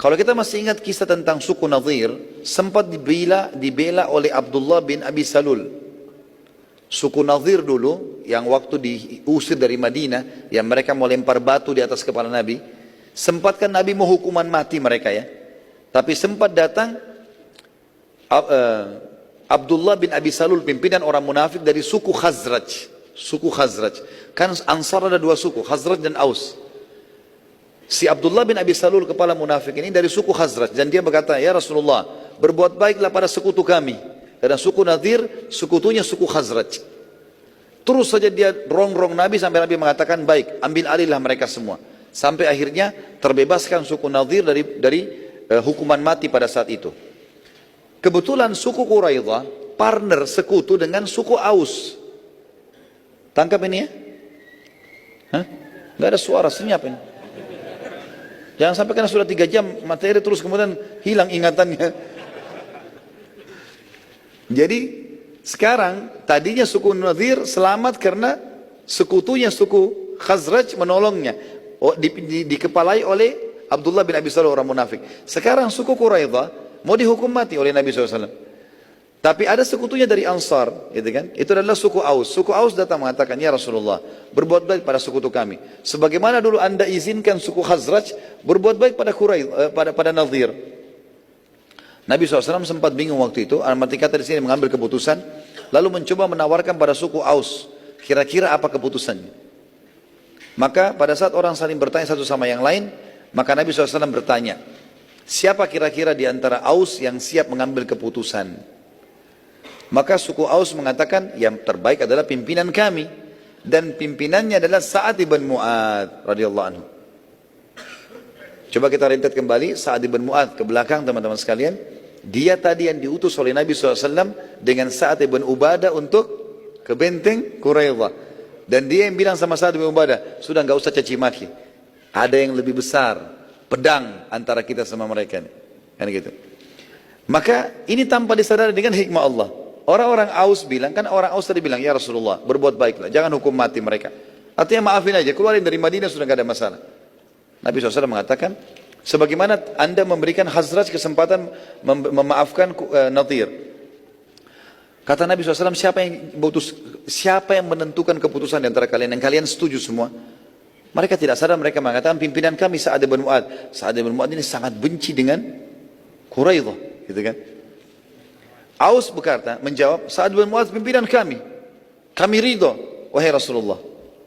Kalau kita masih ingat kisah tentang suku Nadir, sempat dibela oleh Abdullah bin Abi Salul. Suku Nadir dulu, yang waktu diusir dari Madinah, yang mereka mau lempar batu di atas kepala Nabi, sempat kan Nabi mau hukuman mati mereka ya. Tapi sempat datang Abdullah bin Abi Salul, pimpinan orang munafik dari suku Khazraj. Suku Khazraj. Kan Ansar ada dua suku, Khazraj dan Aus. Si Abdullah bin Abi Salul, kepala munafik ini dari suku Khazraj. Dan dia berkata, ya Rasulullah, berbuat baiklah pada sekutu kami. Karena suku Nadir, sekutunya suku Khazraj. Terus saja dia rongrong Nabi sampai Nabi mengatakan, baik, ambil alihlah mereka semua. Sampai akhirnya terbebaskan suku Nadir dari hukuman mati pada saat itu. Kebetulan suku Quraidah partner sekutu dengan suku Aus. Tangkap ini ya? Hah? Gak ada suara, senyap ini. Jangan sampai karena sudah 3 jam materi terus kemudian hilang ingatannya. Jadi sekarang tadinya suku Nadir selamat karena sekutunya suku Khazraj menolongnya. Dikepalai oleh Abdullah bin Abi Salul orang munafik. Sekarang suku Quraidah mau dihukum mati oleh Nabi SAW. Tapi ada sekutunya dari Ansar, gitu kan? Itu adalah suku Aus. Suku Aus datang mengatakan, ya Rasulullah, berbuat baik pada sekutu kami. Sebagaimana dulu anda izinkan suku Khazraj berbuat baik pada pada Nadir. Nabi SAW sempat bingung waktu itu. Al-Mati kata di sini mengambil keputusan, lalu mencoba menawarkan pada suku Aus, kira-kira apa keputusannya? Maka pada saat orang saling bertanya satu sama yang lain, maka Nabi SAW bertanya, siapa kira-kira di antara Aus yang siap mengambil keputusan? Maka suku Aus mengatakan yang terbaik adalah pimpinan kami, dan pimpinannya adalah Sa'ad ibn Mu'ad radhiyallahu anhu. Coba kita rentet kembali Sa'ad bin Mu'adz ke belakang teman-teman sekalian. Dia tadi yang diutus oleh Nabi SAW dengan Sa'ad bin Ubadah untuk ke benteng Quraidah. Dan dia yang bilang sama Sa'ad bin Ubadah, sudah nggak usah caci maki. Ada yang lebih besar, pedang antara kita sama mereka. Kan gitu. Maka ini tanpa disadari dengan hikmah Allah. Orang-orang Aus bilang, kan orang Aus tadi bilang, ya Rasulullah, berbuat baiklah, jangan hukum mati mereka. Artinya maafin aja, keluarin dari Madinah sudah nggak ada masalah. Nabi SAW mengatakan, sebagaimana anda memberikan Hazraj kesempatan memaafkan Nadir. Kata Nabi SAW, siapa yang menentukan keputusan di antara kalian, yang kalian setuju semua? Mereka tidak sadar, mereka mengatakan, pimpinan kami Sa'ad bin Mu'adz. Sa'ad bin Mu'adz ini sangat benci dengan Quraidah, gitu kan? Aus berkata, menjawab, Sa'ad bin Mu'adz pimpinan kami ridho, wahai Rasulullah.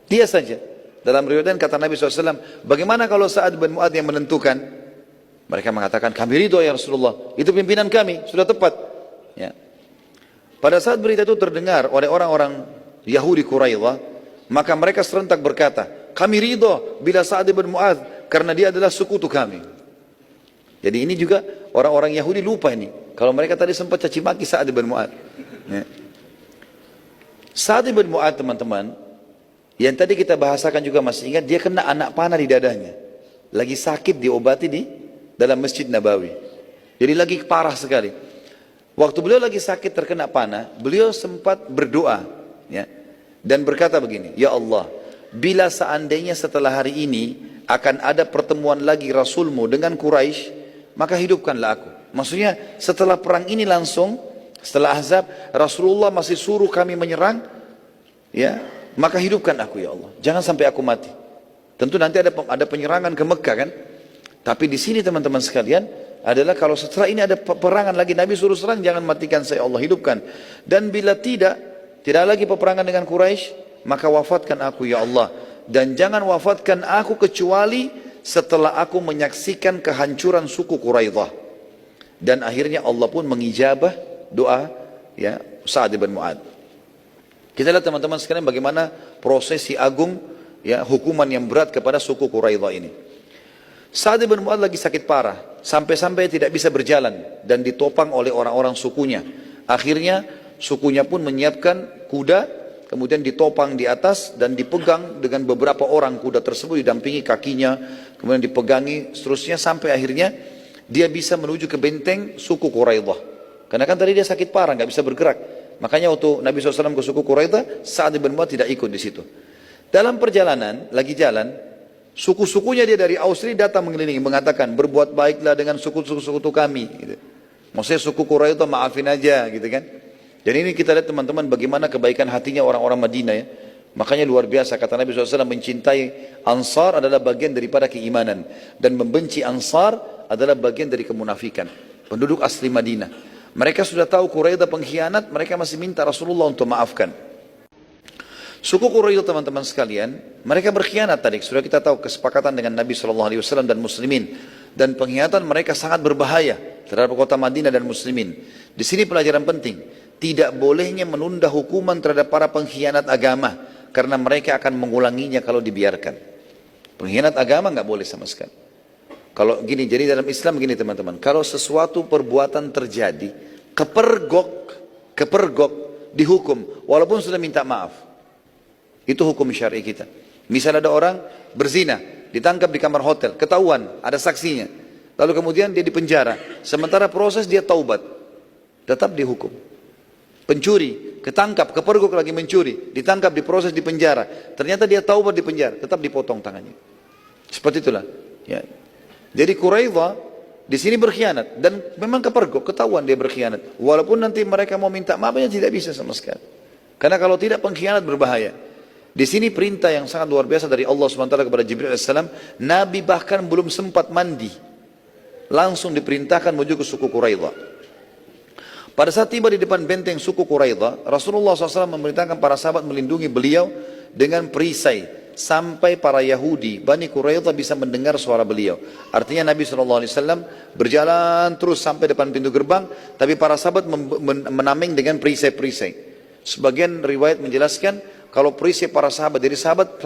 Dia saja. Dalam riwayat kata Nabi SAW, bagaimana kalau Sa'ad bin Mu'adz yang menentukan? Mereka mengatakan, kami ridho ya Rasulullah, itu pimpinan kami, sudah tepat. Ya. Pada saat berita itu terdengar oleh orang-orang Yahudi Quraidah, maka mereka serentak berkata, kami ridho bila Sa'ad bin Mu'adz, karena dia adalah sekutu kami. Jadi ini juga orang-orang Yahudi lupa ini. Kalau mereka tadi sempat caci maki Sa'ad bin Mu'adz. Ya. Sa'ad bin Mu'adz teman-teman, yang tadi kita bahasakan juga masih ingat, dia kena anak panah di dadanya. Lagi sakit diobati di dalam Masjid Nabawi. Jadi lagi parah sekali. Waktu beliau lagi sakit terkena panah, beliau sempat berdoa, ya, dan berkata begini, ya Allah, bila seandainya setelah hari ini akan ada pertemuan lagi Rasulmu dengan Quraisy, maka hidupkanlah aku. Maksudnya setelah perang ini langsung, setelah Ahzab, Rasulullah masih suruh kami menyerang, ya, maka hidupkan aku ya Allah, jangan sampai aku mati. Tentu nanti ada penyerangan ke Mekah kan. Tapi di sini teman-teman sekalian adalah kalau setelah ini ada peperangan lagi, Nabi suruh serang, jangan matikan saya Allah, hidupkan. Dan bila tidak lagi peperangan dengan Quraisy, maka wafatkan aku ya Allah. Dan jangan wafatkan aku kecuali setelah aku menyaksikan kehancuran suku Quraidah. Dan akhirnya Allah pun mengijabah doa ya Sa'ad bin Mu'adz. Kita lihat teman-teman sekalian bagaimana prosesi agung ya hukuman yang berat kepada suku Quraidah ini. Sa'ad bin Mu'adz lagi sakit parah, sampai-sampai tidak bisa berjalan dan ditopang oleh orang-orang sukunya. Akhirnya sukunya pun menyiapkan kuda, kemudian ditopang di atas dan dipegang dengan beberapa orang kuda tersebut, didampingi kakinya, kemudian dipegangi seterusnya sampai akhirnya dia bisa menuju ke benteng suku Quraidah. Karena kan tadi dia sakit parah, nggak bisa bergerak. Makanya waktu Nabi SAW ke suku Quraidah, Sa'ad bin Mu'adz tidak ikut di situ. Dalam perjalanan, lagi jalan, suku-sukunya dia dari Austria datang mengelilingi, mengatakan, berbuat baiklah dengan suku-suku kami. Gitu. Maksudnya suku Quraidah maafin aja, gitu kan. Dan ini kita lihat teman-teman bagaimana kebaikan hatinya orang-orang Madinah ya. Makanya luar biasa, kata Nabi SAW, mencintai Ansar adalah bagian daripada keimanan. Dan membenci Ansar adalah bagian dari kemunafikan. Penduduk asli Madinah. Mereka sudah tahu Quraidah pengkhianat, mereka masih minta Rasulullah untuk maafkan. Suku Quraidah teman-teman sekalian, mereka berkhianat tadi. Sudah kita tahu kesepakatan dengan Nabi SAW dan Muslimin. Dan pengkhianatan mereka sangat berbahaya terhadap kota Madinah dan Muslimin. Di sini pelajaran penting. Tidak bolehnya menunda hukuman terhadap para pengkhianat agama. Karena mereka akan mengulanginya kalau dibiarkan. Pengkhianat agama nggak boleh sama sekali. Kalau gini, jadi dalam Islam gini teman-teman. Kalau sesuatu perbuatan terjadi, kepergok, dihukum. Walaupun sudah minta maaf. Itu hukum syar'i kita. Misal ada orang berzina, ditangkap di kamar hotel, ketahuan, ada saksinya. Lalu kemudian dia dipenjara. Sementara proses dia taubat. Tetap dihukum. Pencuri, ketangkap, kepergok lagi mencuri, ditangkap, diproses di penjara. Ternyata dia taubat di penjara, tetap dipotong tangannya. Seperti itulah. Ya. Jadi Quraidah di sini berkhianat dan memang kepergok, ketahuan dia berkhianat. Walaupun nanti mereka mau minta maafnya tidak bisa sama sekali. Karena kalau tidak pengkhianat berbahaya. Di sini perintah yang sangat luar biasa dari Allah SWT kepada Jibril AS. Nabi bahkan belum sempat mandi, langsung diperintahkan menuju ke suku Quraidah. Pada saat tiba di depan benteng suku Quraidah, Rasulullah SAW memerintahkan para sahabat melindungi beliau dengan perisai sampai para Yahudi Bani Quraidah bisa mendengar suara beliau. Artinya Nabi SAW berjalan terus sampai depan pintu gerbang, tapi para sahabat menameng dengan perisai-perisai. Sebagian riwayat menjelaskan kalau perisai para sahabat, dari sahabat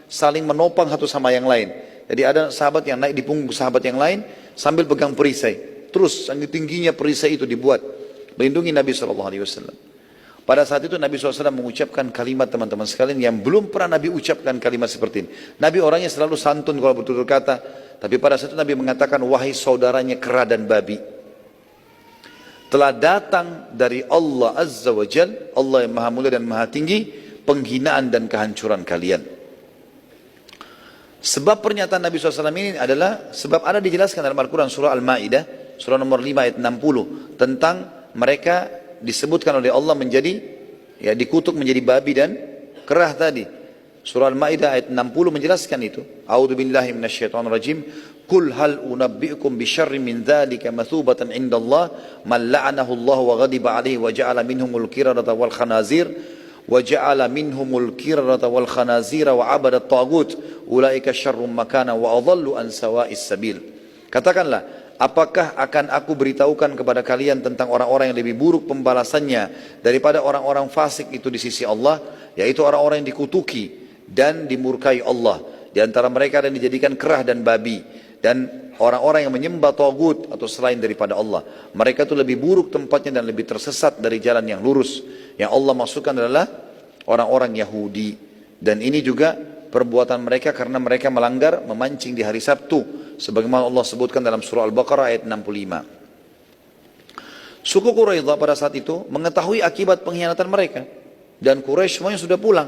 saling menopang satu sama yang lain. Jadi ada sahabat yang naik di punggung sahabat yang lain sambil pegang perisai. Terus saking tingginya perisai itu dibuat melindungi Nabi SAW. Pada saat itu Nabi SAW mengucapkan kalimat, teman-teman sekalian, yang belum pernah Nabi ucapkan kalimat seperti ini. Nabi orangnya selalu santun kalau bertutur kata, tapi pada saat itu Nabi mengatakan, wahai saudaranya kera dan babi, telah datang dari Allah Azza wa Jal, Allah yang maha mulia dan maha tinggi, penghinaan dan kehancuran kalian. Sebab pernyataan Nabi SAW ini adalah, sebab ada dijelaskan dalam Al-Quran surah Al-Ma'idah, surah nomor 5 ayat 60, tentang mereka disebutkan oleh Allah menjadi, ya, dikutuk menjadi babi dan kerah tadi. Surah Al-Ma'idah ayat 60 menjelaskan itu. A'udzu billahi minasyaitonir rajim. Qul hal unabbi'ukum bi syarrin min dzalika mathubatan 'indallah man la'anahu Allah wa ghadiba 'alaihi wa ja'ala minhumul qiradata wal khanazir wa ja'ala minhumul qiradata wal khanazira wa 'abada at-taghut ulaika syarrum makana wa adhallu an sawa'is sabil. Katakanlah, apakah akan aku beritahukan kepada kalian tentang orang-orang yang lebih buruk pembalasannya daripada orang-orang fasik itu di sisi Allah, yaitu orang-orang yang dikutuki dan dimurkai Allah. Di antara mereka ada yang dijadikan kerah dan babi, dan orang-orang yang menyembah tagut atau selain daripada Allah. Mereka itu lebih buruk tempatnya dan lebih tersesat dari jalan yang lurus. Yang Allah masukkan adalah orang-orang Yahudi. Dan ini juga perbuatan mereka karena mereka melanggar memancing di hari Sabtu, sebagaimana Allah sebutkan dalam surah Al-Baqarah ayat 65. Suku Quraidah pada saat itu mengetahui akibat pengkhianatan mereka, dan Quraisy semuanya sudah pulang,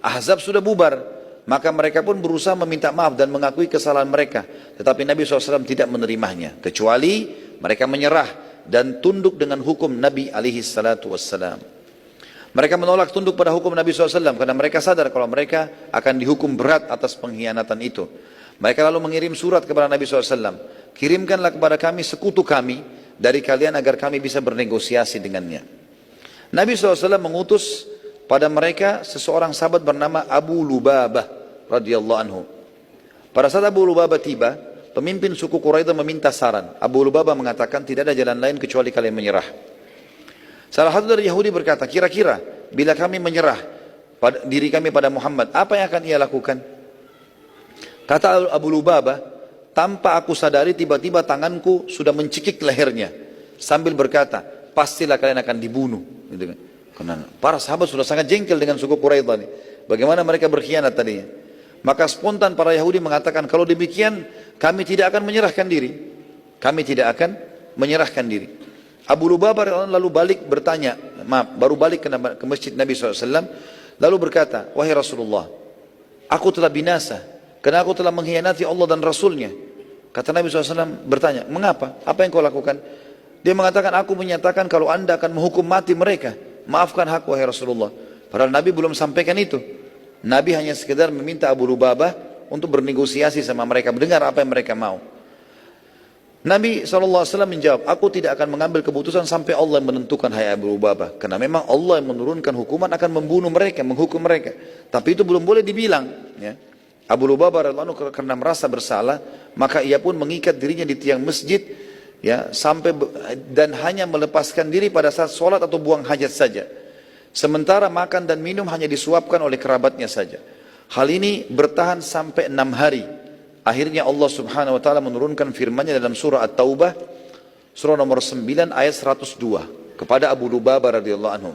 Ahzab sudah bubar. Maka mereka pun berusaha meminta maaf dan mengakui kesalahan mereka. Tetapi Nabi SAW tidak menerimanya, kecuali mereka menyerah dan tunduk dengan hukum Nabi SAW. Mereka menolak tunduk pada hukum Nabi SAW karena mereka sadar kalau mereka akan dihukum berat atas pengkhianatan itu. Mereka lalu mengirim surat kepada Nabi SAW. Kirimkanlah kepada kami sekutu kami dari kalian agar kami bisa bernegosiasi dengannya. Nabi SAW mengutus pada mereka seseorang sahabat bernama Abu Lubabah radhiyallahu anhu. Pada saat Abu Lubabah tiba, pemimpin suku Quraidah meminta saran. Abu Lubabah mengatakan tidak ada jalan lain kecuali kalian menyerah. Salah satu dari Yahudi berkata, kira-kira bila kami menyerah diri kami pada Muhammad, apa yang akan ia lakukan? Kata Abu Lubabah, tanpa aku sadari tiba-tiba tanganku sudah mencekik lehernya sambil berkata, pastilah kalian akan dibunuh. Gitu kan. Karena para sahabat sudah sangat jengkel dengan suku Quraidah ini. Bagaimana mereka berkhianat tadinya. Maka spontan para Yahudi mengatakan, kalau demikian kami tidak akan menyerahkan diri. Kami tidak akan menyerahkan diri. Abu Lubabah lalu balik bertanya, baru balik ke masjid Nabi SAW, lalu berkata, wahai Rasulullah, aku telah binasa karena aku telah mengkhianati Allah dan Rasulnya. Kata Nabi SAW bertanya, mengapa? Apa yang kau lakukan? Dia mengatakan, aku menyatakan kalau anda akan menghukum mati mereka, maafkan hak wahai Rasulullah. Padahal Nabi belum sampaikan itu. Nabi hanya sekedar meminta Abu Lubabah untuk bernegosiasi sama mereka, mendengar apa yang mereka mau. Nabi SAW menjawab, aku tidak akan mengambil keputusan sampai Allah yang menentukan, hai Abu Lubabah. Karena memang Allah yang menurunkan hukuman akan membunuh mereka, menghukum mereka. Tapi itu belum boleh dibilang. Ya. Abu Lubabah karena merasa bersalah, maka ia pun mengikat dirinya di tiang masjid, ya, sampai dan hanya melepaskan diri pada saat sholat atau buang hajat saja. Sementara makan dan minum hanya disuapkan oleh kerabatnya saja. Hal ini bertahan sampai 6 hari. Akhirnya Allah Subhanahu wa taala menurunkan firman-Nya dalam surah At-Taubah, surah nomor 9 ayat 102 kepada Abu Lubabah radhiyallahu anhu.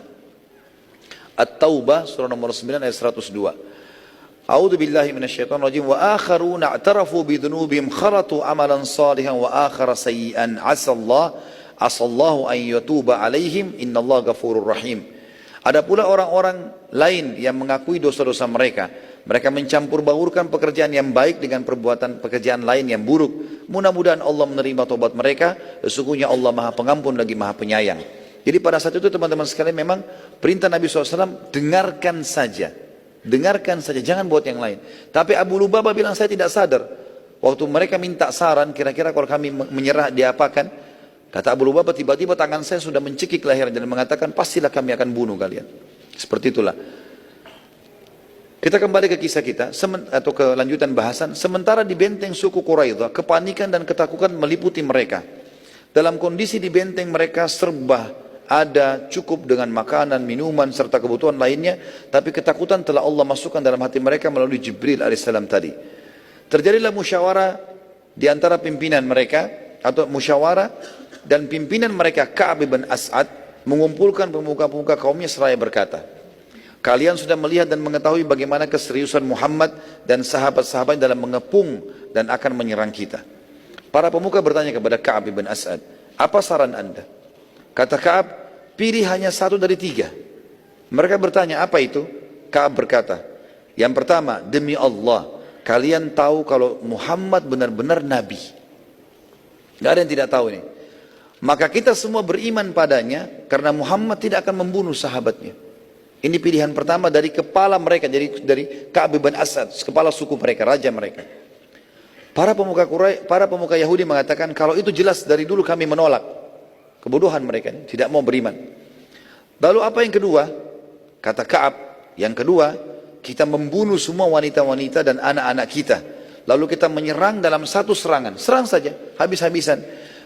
At-Taubah surah nomor 9 ayat 102. A'udzu billahi minasyaitonir rajim wa akharuna i'tarafu bi dzunubihim kharatu amalan salihan wa akhara sayyi'an asallahu an yatuba alaihim innallaha ghafurur rahim. Ada pula orang-orang lain yang mengakui dosa-dosa mereka. Mereka mencampur baurkan pekerjaan yang baik dengan perbuatan pekerjaan lain yang buruk. Mudah-mudahan Allah menerima tobat mereka. Sesungguhnya Allah Maha Pengampun lagi Maha Penyayang. Jadi pada saat itu teman-teman sekalian, memang perintah Nabi SAW, dengarkan saja. Dengarkan saja, jangan buat yang lain. Tapi Abu Lubabah bilang, saya tidak sadar. Waktu mereka minta saran, kira-kira kalau kami menyerah diapakan? Kata Abu Lubabah, tiba-tiba tangan saya sudah mencekik leher dan mengatakan, pastilah kami akan bunuh kalian. Seperti itulah. Kita kembali ke kisah kita, atau ke lanjutan bahasan. Sementara di benteng suku Quraidah, kepanikan dan ketakutan meliputi mereka. Dalam kondisi di benteng mereka serba ada, cukup dengan makanan, minuman, serta kebutuhan lainnya. Tapi ketakutan telah Allah masukkan dalam hati mereka melalui Jibril alaihissalam tadi. Terjadilah musyawarah di antara pimpinan mereka, atau musyawarah, dan pimpinan mereka Ka'ab bin As'ad mengumpulkan pemuka-pemuka kaumnya seraya berkata, kalian sudah melihat dan mengetahui bagaimana keseriusan Muhammad dan sahabat-sahabat dalam mengepung dan akan menyerang kita. Para pemuka bertanya kepada Ka'ab bin As'ad, apa saran anda? Kata Ka'ab, pilih hanya satu dari tiga. Mereka bertanya, apa itu? Ka'ab berkata, yang pertama, demi Allah, kalian tahu kalau Muhammad benar-benar Nabi. Tidak ada yang tidak tahu ini. Maka kita semua beriman padanya karena Muhammad tidak akan membunuh sahabatnya. Ini pilihan pertama dari kepala mereka, dari Ka'ab bin As'ad, kepala suku mereka, raja mereka. Para pemuka Yahudi mengatakan, kalau itu jelas dari dulu kami menolak. Kebodohan mereka, tidak mau beriman. Lalu apa yang kedua? Kata Ka'ab, yang kedua, kita membunuh semua wanita-wanita dan anak-anak kita. Lalu kita menyerang dalam satu serangan. Serang saja, habis-habisan.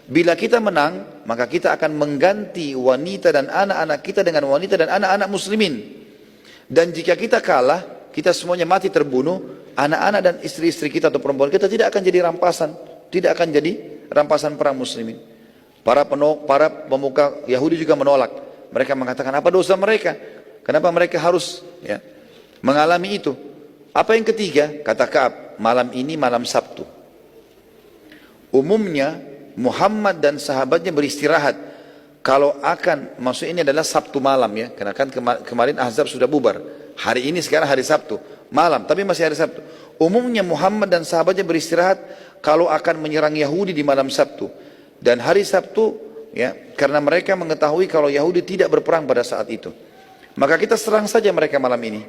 Bila kita menang, maka kita akan mengganti wanita dan anak-anak kita dengan wanita dan anak-anak muslimin. Dan jika kita kalah, kita semuanya mati terbunuh, anak-anak dan istri-istri kita atau perempuan kita tidak akan jadi rampasan. Tidak akan jadi rampasan perang muslimin. Para pemuka Yahudi juga menolak. Mereka mengatakan, apa dosa mereka? Kenapa mereka harus mengalami itu? Apa yang ketiga? Kata Ka'ab, malam ini malam Sabtu. Umumnya Muhammad dan sahabatnya beristirahat. Kalau akan, maksudnya ini adalah Sabtu malam ya. Karena kan kemarin Ahzab sudah bubar. Hari ini sekarang hari Sabtu. Malam, tapi masih hari Sabtu. Umumnya Muhammad dan sahabatnya beristirahat kalau akan menyerang Yahudi di malam Sabtu. Dan hari Sabtu, ya, karena mereka mengetahui kalau Yahudi tidak berperang pada saat itu. Maka kita serang saja mereka malam ini.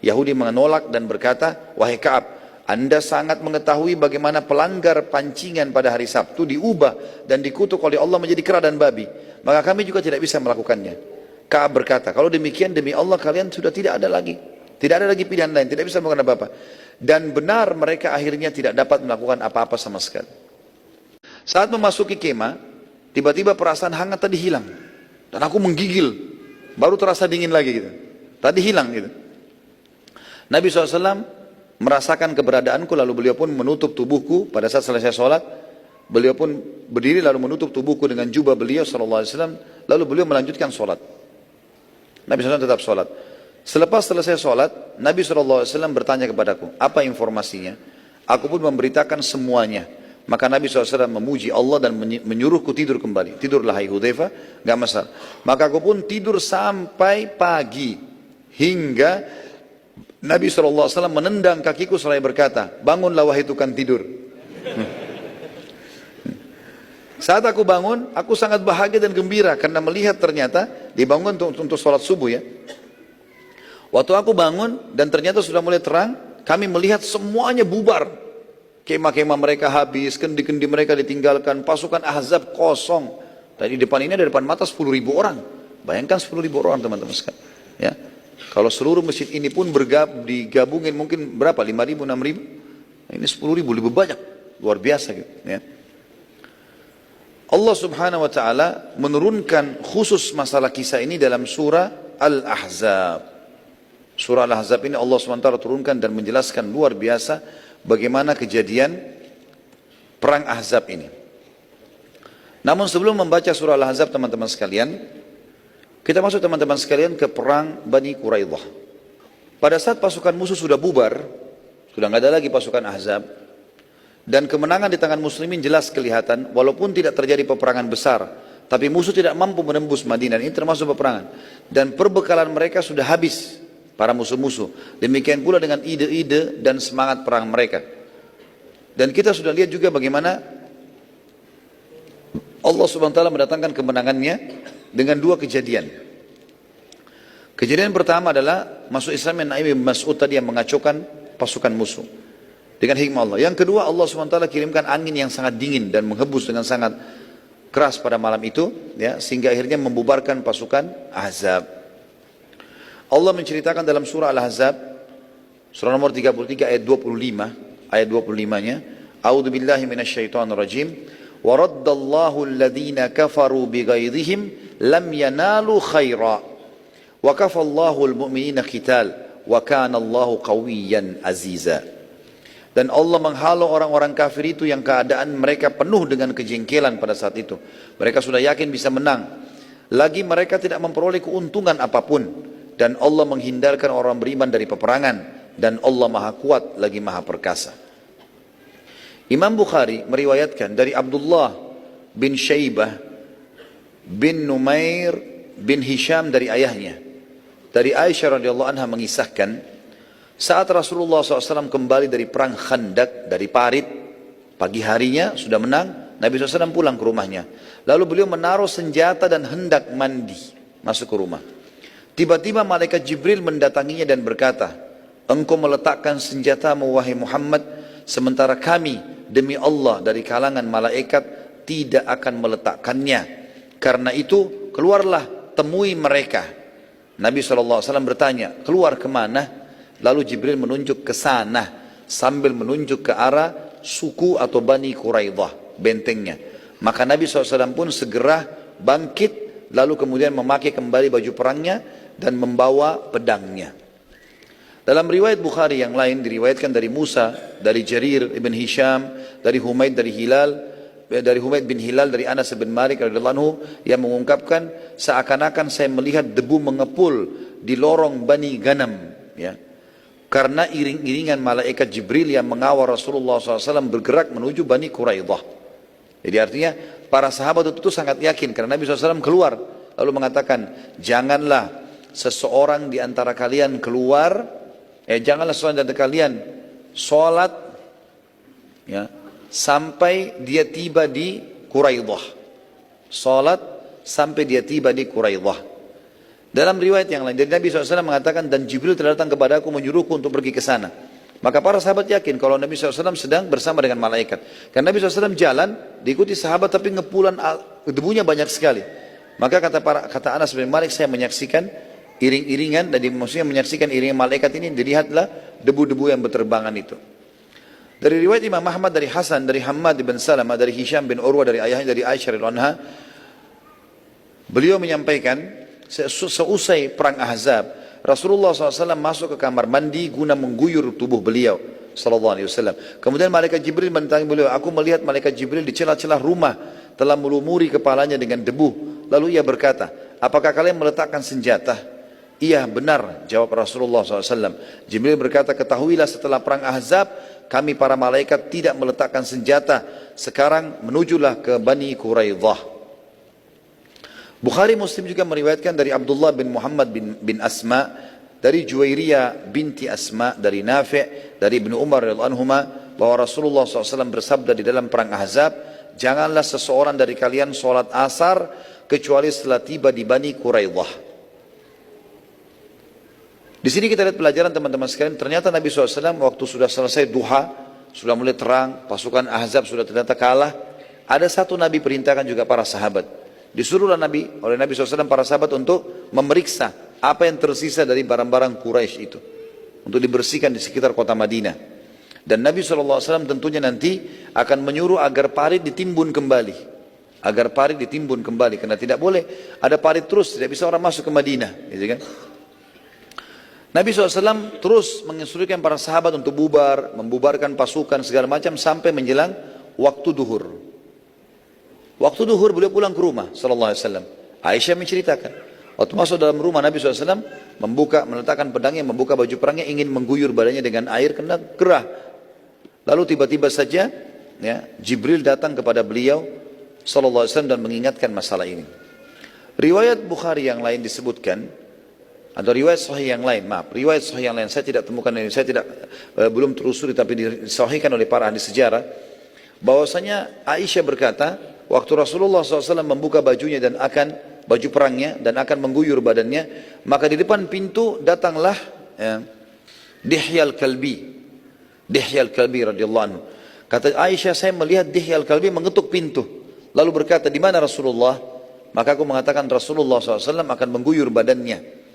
Yahudi menolak dan berkata, wahai Ka'ab, Anda sangat mengetahui bagaimana pelanggar pancingan pada hari Sabtu diubah dan dikutuk oleh Allah menjadi kera dan babi. Maka kami juga tidak bisa melakukannya. Ka'ab berkata, kalau demikian demi Allah kalian sudah tidak ada lagi. Tidak ada lagi pilihan lain, tidak bisa melakukan apa-apa. Dan benar mereka akhirnya tidak dapat melakukan apa-apa sama sekali. Saat memasuki kemah, tiba-tiba perasaan hangat tadi hilang. Dan aku menggigil, baru terasa dingin lagi gitu. Tadi hilang gitu. Nabi SAW merasakan keberadaanku, lalu beliau pun menutup tubuhku pada saat selesai sholat. Beliau pun berdiri lalu menutup tubuhku dengan jubah beliau SAW, lalu beliau melanjutkan sholat. Nabi SAW tetap sholat. Selepas selesai sholat, Nabi SAW bertanya kepadaku, apa informasinya? Aku pun memberitakan semuanya. Maka Nabi SAW memuji Allah dan menyuruhku tidur kembali. Tidurlah hai Hudzaifah, gak masalah. Maka aku pun tidur sampai pagi, hingga Nabi SAW menendang kakiku seraya berkata, bangunlah wahai tukang tidur. Saat aku bangun, aku sangat bahagia dan gembira karena melihat ternyata dibangun untuk sholat subuh ya. Waktu aku bangun dan ternyata sudah mulai terang, kami melihat semuanya bubar. Kemah-kemah mereka habis, kendi-kendi mereka ditinggalkan, pasukan Ahzab kosong. Tadi depan ini ada depan mata 10.000 orang. Bayangkan 10.000 orang teman-teman sekalian. Ya. Kalau seluruh masjid ini pun digabungin mungkin berapa? 5.000, 6.000? Ini 10.000, lebih banyak. Luar biasa gitu. Ya. Allah subhanahu wa ta'ala menurunkan khusus masalah kisah ini dalam surah Al-Ahzab. Surah Al-Ahzab ini Allah subhanahu wa ta'ala turunkan dan menjelaskan luar biasa bagaimana kejadian perang Ahzab ini. Namun sebelum membaca surah Al-Ahzab teman-teman sekalian, kita masuk teman-teman sekalian ke perang Bani Quraidah. Pada saat pasukan musuh sudah bubar, sudah nggak ada lagi pasukan Ahzab, dan kemenangan di tangan muslimin jelas kelihatan, walaupun tidak terjadi peperangan besar, tapi musuh tidak mampu menembus Madinah. Ini termasuk peperangan. Dan perbekalan mereka sudah habis, para musuh-musuh. Demikian pula dengan ide-ide dan semangat perang mereka. Dan kita sudah lihat juga bagaimana Allah subhanahu wa ta'ala mendatangkan kemenangannya dengan dua kejadian. Kejadian pertama adalah masuk Islam yang Nabi Mas'ud tadi yang mengacaukan pasukan musuh dengan hikmah Allah. Yang kedua, Allah SWT kirimkan angin yang sangat dingin dan menghembus dengan sangat keras pada malam itu, ya, sehingga akhirnya membubarkan pasukan Ahzab. Allah menceritakan dalam surah Al-Ahzab, surah nomor 33 ayat 25, ayat 25-nya, A'udzu billahi minasyaitonir rajim. وَرَدَّ اللَّهُ الَّذِينَ كَفَرُوا بِغَيْظِهِمْ لَمْ يَنَالُوا خَيْرًا وَكَفَى اللَّهُ الْمُؤْمِنِينَ قِتَالًا وَكَانَ اللَّهُ قَوِيًّا عَزِيزًا. Dan Allah menghalau orang-orang kafir itu yang keadaan mereka penuh dengan kejengkelan pada saat itu. Mereka sudah yakin bisa menang. Lagi mereka tidak memperoleh keuntungan apapun. Dan Allah menghindarkan orang beriman dari peperangan. Dan Allah maha kuat lagi maha perkasa. Imam Bukhari meriwayatkan dari Abdullah bin Syaibah bin Numair bin Hisham dari ayahnya. Dari Aisyah radhiyallahu anha mengisahkan, saat Rasulullah SAW kembali dari perang Khandak, dari parit, pagi harinya sudah menang, Nabi SAW pulang ke rumahnya. Lalu beliau menaruh senjata dan hendak mandi, masuk ke rumah. Tiba-tiba malaikat Jibril mendatanginya dan berkata, engkau meletakkan senjatamu wahai Muhammad, sementara kami demi Allah dari kalangan malaikat tidak akan meletakkannya. Karena itu keluarlah, temui mereka. Nabi SAW bertanya, keluar kemana? Lalu Jibril menunjuk ke sana sambil menunjuk ke arah suku atau Bani Quraidah, bentengnya. Maka Nabi SAW pun segera bangkit lalu kemudian memakai kembali baju perangnya dan membawa pedangnya. Dalam riwayat Bukhari yang lain diriwayatkan dari Musa, dari Jarir ibn Hisham, dari Humaid dari Hilal, dari Humaid bin Hilal dari Anas bin Malik radhiyallahu anhu yang mengungkapkan seakan-akan saya melihat debu mengepul di lorong Bani Ganam, ya. Karena iring-iringan malaikat Jibril yang mengawal Rasulullah SAW bergerak menuju Bani Quraidah. Jadi artinya para sahabat itu sangat yakin karena Nabi SAW keluar lalu mengatakan, janganlah seseorang di antara kalian keluar, janganlah seseorang di antara kalian sholat, ya, sampai dia tiba di Quraidah. Sholat sampai dia tiba di Quraidah. Dalam riwayat yang lain, dari Nabi SAW mengatakan, dan Jibril telah datang kepadaku menyuruhku untuk pergi ke sana. Maka para sahabat yakin kalau Nabi SAW sedang bersama dengan malaikat. Karena Nabi SAW jalan, diikuti sahabat tapi ngepulan debunya banyak sekali. Maka kata Anas bin Malik, saya menyaksikan iring-iringan, dan maksudnya menyaksikan iringan malaikat ini, dilihatlah debu-debu yang berterbangan itu. Dari riwayat Imam Ahmad dari Hasan, dari Hammad bin Salamah, dari Hisham bin Urwah, dari ayahnya, dari Aisyah radhiyallahu anha, beliau menyampaikan, seusai perang Ahzab, Rasulullah SAW masuk ke kamar mandi guna mengguyur tubuh beliau sallallahu alaihi wasallam. Kemudian malaikat Jibril mendatangi beliau. Aku melihat malaikat Jibril di celah-celah rumah telah melumuri kepalanya dengan debu. Lalu ia berkata, apakah kalian meletakkan senjata? Iya benar, jawab Rasulullah SAW. Jibril berkata, ketahuilah setelah perang Ahzab kami para malaikat tidak meletakkan senjata. Sekarang menujulah ke Bani Quraidah. Bukhari Muslim juga meriwayatkan dari Abdullah bin Muhammad bin Asma, dari Juwairiyah binti Asma, dari Nafi', dari Ibnu Umar radhiyallahu anhuma, bahwa Rasulullah SAW bersabda di dalam perang Ahzab, janganlah seseorang dari kalian sholat asar kecuali setelah tiba di Bani Quraidah. Di sini kita lihat pelajaran teman-teman sekalian, ternyata Nabi SAW waktu sudah selesai duha, sudah mulai terang, pasukan Ahzab sudah ternyata kalah, ada satu Nabi perintahkan juga para sahabat. Disuruhlah oleh Nabi SAW para sahabat untuk memeriksa apa yang tersisa dari barang-barang Quraisy itu, untuk dibersihkan di sekitar kota Madinah. Dan Nabi SAW tentunya nanti akan menyuruh agar parit ditimbun kembali, karena tidak boleh ada parit terus, tidak bisa orang masuk ke Madinah, gitu kan? Nabi SAW terus menginstruksikan para sahabat untuk membubarkan pasukan segala macam sampai menjelang waktu duhur. Waktu duhur beliau pulang ke rumah sallallahu alaihi wasallam. Aisyah menceritakan, waktu masuk dalam rumah Nabi SAW meletakkan pedangnya, membuka baju perangnya, ingin mengguyur badannya dengan air karena gerah. Lalu tiba-tiba saja, ya, Jibril datang kepada beliau sallallahu alaihi wasallam dan mengingatkan masalah ini. Riwayat Bukhari yang lain disebutkan, atau riwayat sahih yang lain, saya tidak temukan ini, saya belum telusuri tapi disahihkan oleh para ahli sejarah, bahwasanya Aisyah berkata, waktu Rasulullah SAW membuka bajunya dan baju perangnya dan akan mengguyur badannya, maka di depan pintu datanglah Dihya al-Kalbi radhiyallahu anhu. Kata Aisyah, saya melihat Dihya al-Kalbi mengetuk pintu, lalu berkata, di mana Rasulullah? Maka aku mengatakan Rasulullah SAW akan mengguyur badannya.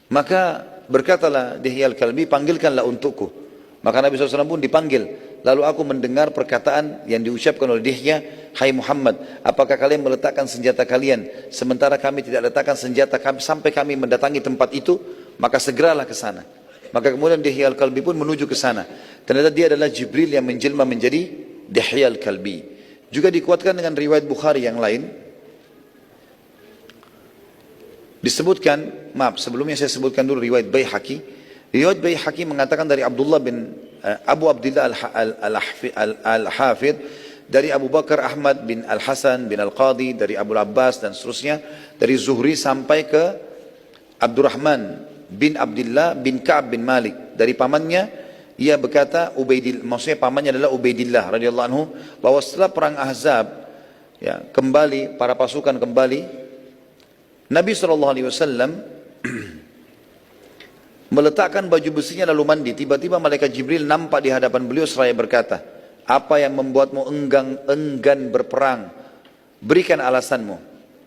Maka berkatalah Dihya al-Kalbi, panggilkanlah untukku. Maka Nabi SAW pun dipanggil. Lalu aku mendengar perkataan yang diucapkan oleh Dihya, hai Muhammad, apakah kalian meletakkan senjata kalian sementara kami tidak letakkan senjata kami sampai kami mendatangi tempat itu? Maka segeralah ke sana. Maka kemudian Dihya al-Kalbi pun menuju ke sana. Ternyata dia adalah Jibril yang menjelma menjadi Dihya al-Kalbi. Juga dikuatkan dengan riwayat Bukhari yang lain. Disebutkan, maaf sebelumnya saya sebutkan dulu riwayat Baihaqi. Riwayat Baihaqi mengatakan dari Abdullah bin Abu Abdullah al-Hafidh, dari Abu Bakar Ahmad bin Al-Hasan bin Al-Qadi, dari Abu Abbas dan seterusnya, dari Zuhri sampai ke Abdurrahman bin Abdullah bin Ka'ab bin Malik, dari pamannya. Ia berkata, maksudnya pamannya adalah Ubaidillah radhiyallahu anhu, bahwa setelah perang Ahzab, ya, kembali para pasukan kembali, Nabi SAW meletakkan baju besinya lalu mandi. Tiba-tiba malaikat Jibril nampak di hadapan beliau seraya berkata, apa yang membuatmu enggan berperang? Berikan alasanmu.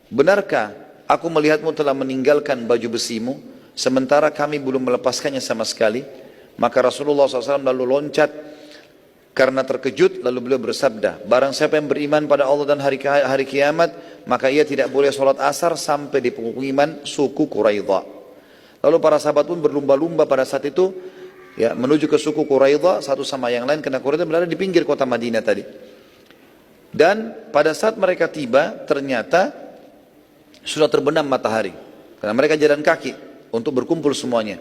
Benarkah aku melihatmu telah meninggalkan baju besimu, sementara kami belum melepaskannya sama sekali? Maka Rasulullah SAW lalu loncat karena terkejut, lalu beliau bersabda, barang siapa yang beriman pada Allah dan hari kiamat, maka ia tidak boleh sholat asar sampai di pemukiman suku Quraidah. Lalu para sahabat pun berlumba-lumba pada saat itu, ya, menuju ke suku Quraidah satu sama yang lain, karena Quraidah berada di pinggir kota Madinah tadi. Dan pada saat mereka tiba, ternyata sudah terbenam matahari, karena mereka jalan kaki untuk berkumpul semuanya.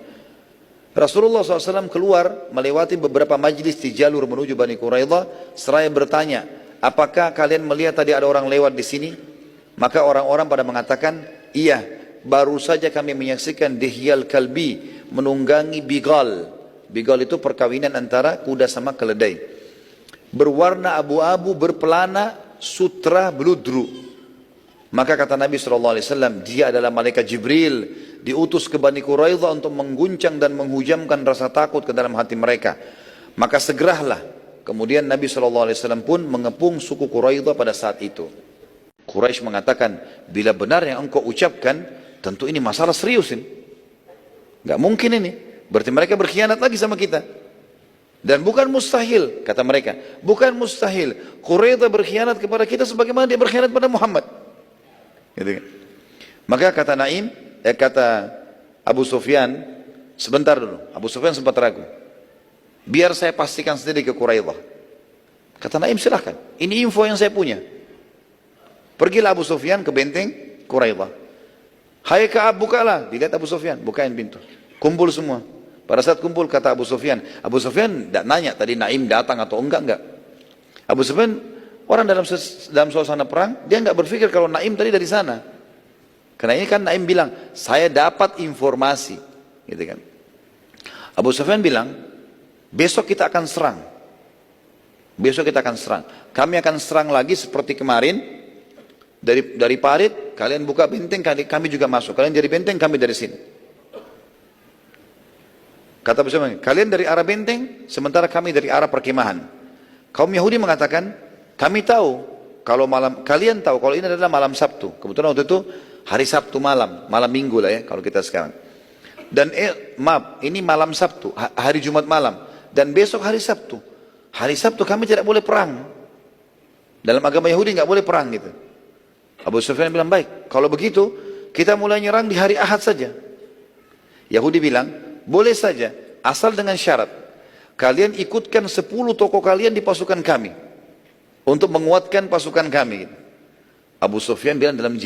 Rasulullah SAW keluar melewati beberapa majlis di jalur menuju Bani Quraidah, seraya bertanya, apakah kalian melihat tadi ada orang lewat di sini? Maka orang-orang pada mengatakan, iya, baru saja kami menyaksikan Dihya al-Kalbi menunggangi Bigal. Bigal itu perkawinan antara kuda sama keledai. Berwarna abu-abu, berpelana, sutra, beludru. Maka kata Nabi SAW, dia adalah malaikat Jibril, diutus ke Bani Quraidah untuk mengguncang dan menghujamkan rasa takut ke dalam hati mereka. Maka segeralah. Kemudian Nabi SAW pun mengepung suku Quraidah pada saat itu. Quraisy mengatakan, bila benar yang engkau ucapkan, tentu ini masalah serius ini. Gak mungkin ini. Berarti mereka berkhianat lagi sama kita. Dan bukan mustahil, kata mereka. Bukan mustahil. Quraidah berkhianat kepada kita sebagaimana dia berkhianat pada Muhammad. Gitu. Maka kata kata Abu Sufyan, sebentar dulu. Abu Sufyan sempat ragu. Biar saya pastikan sendiri ke Quraidah. Kata Naim, silahkan. Ini info yang saya punya. Pergilah Abu Sufyan ke benteng Quraidah. Hai Ka'ab, bukalah. Dilihat Abu Sufyan, bukain pintu. Kumpul semua. Pada saat kumpul kata Abu Sufyan tidak nanya tadi Naim datang atau enggak. Abu Sufyan orang dalam suasana perang, dia enggak berpikir kalau Naim tadi dari sana. Karena ini kan Naim bilang, saya dapat informasi, gitu kan. Abu Sufyan bilang, besok kita akan serang. Besok kita akan serang. Kami akan serang lagi seperti kemarin, dari parit, kalian buka benteng, kami juga masuk. Kalian dari benteng, kami dari sini. Kata Abu Sufyan, kalian dari arah benteng, sementara kami dari arah perkemahan. Kaum Yahudi mengatakan, kami tahu, kalian tahu kalau ini adalah malam Sabtu. Kebetulan waktu itu hari Sabtu malam Minggu lah ya kalau kita sekarang. Dan maaf, ini malam Sabtu, hari Jumat malam. Dan besok hari Sabtu. Hari Sabtu kami tidak boleh perang. Dalam agama Yahudi nggak boleh perang gitu. Abu Sufyan bilang, baik, kalau begitu kita mulai nyerang di hari Ahad saja. Yahudi bilang, boleh saja, asal dengan syarat. Kalian ikutkan 10 tokoh kalian di pasukan kami. Untuk menguatkan pasukan kami. Abu Sufyan bilang dalam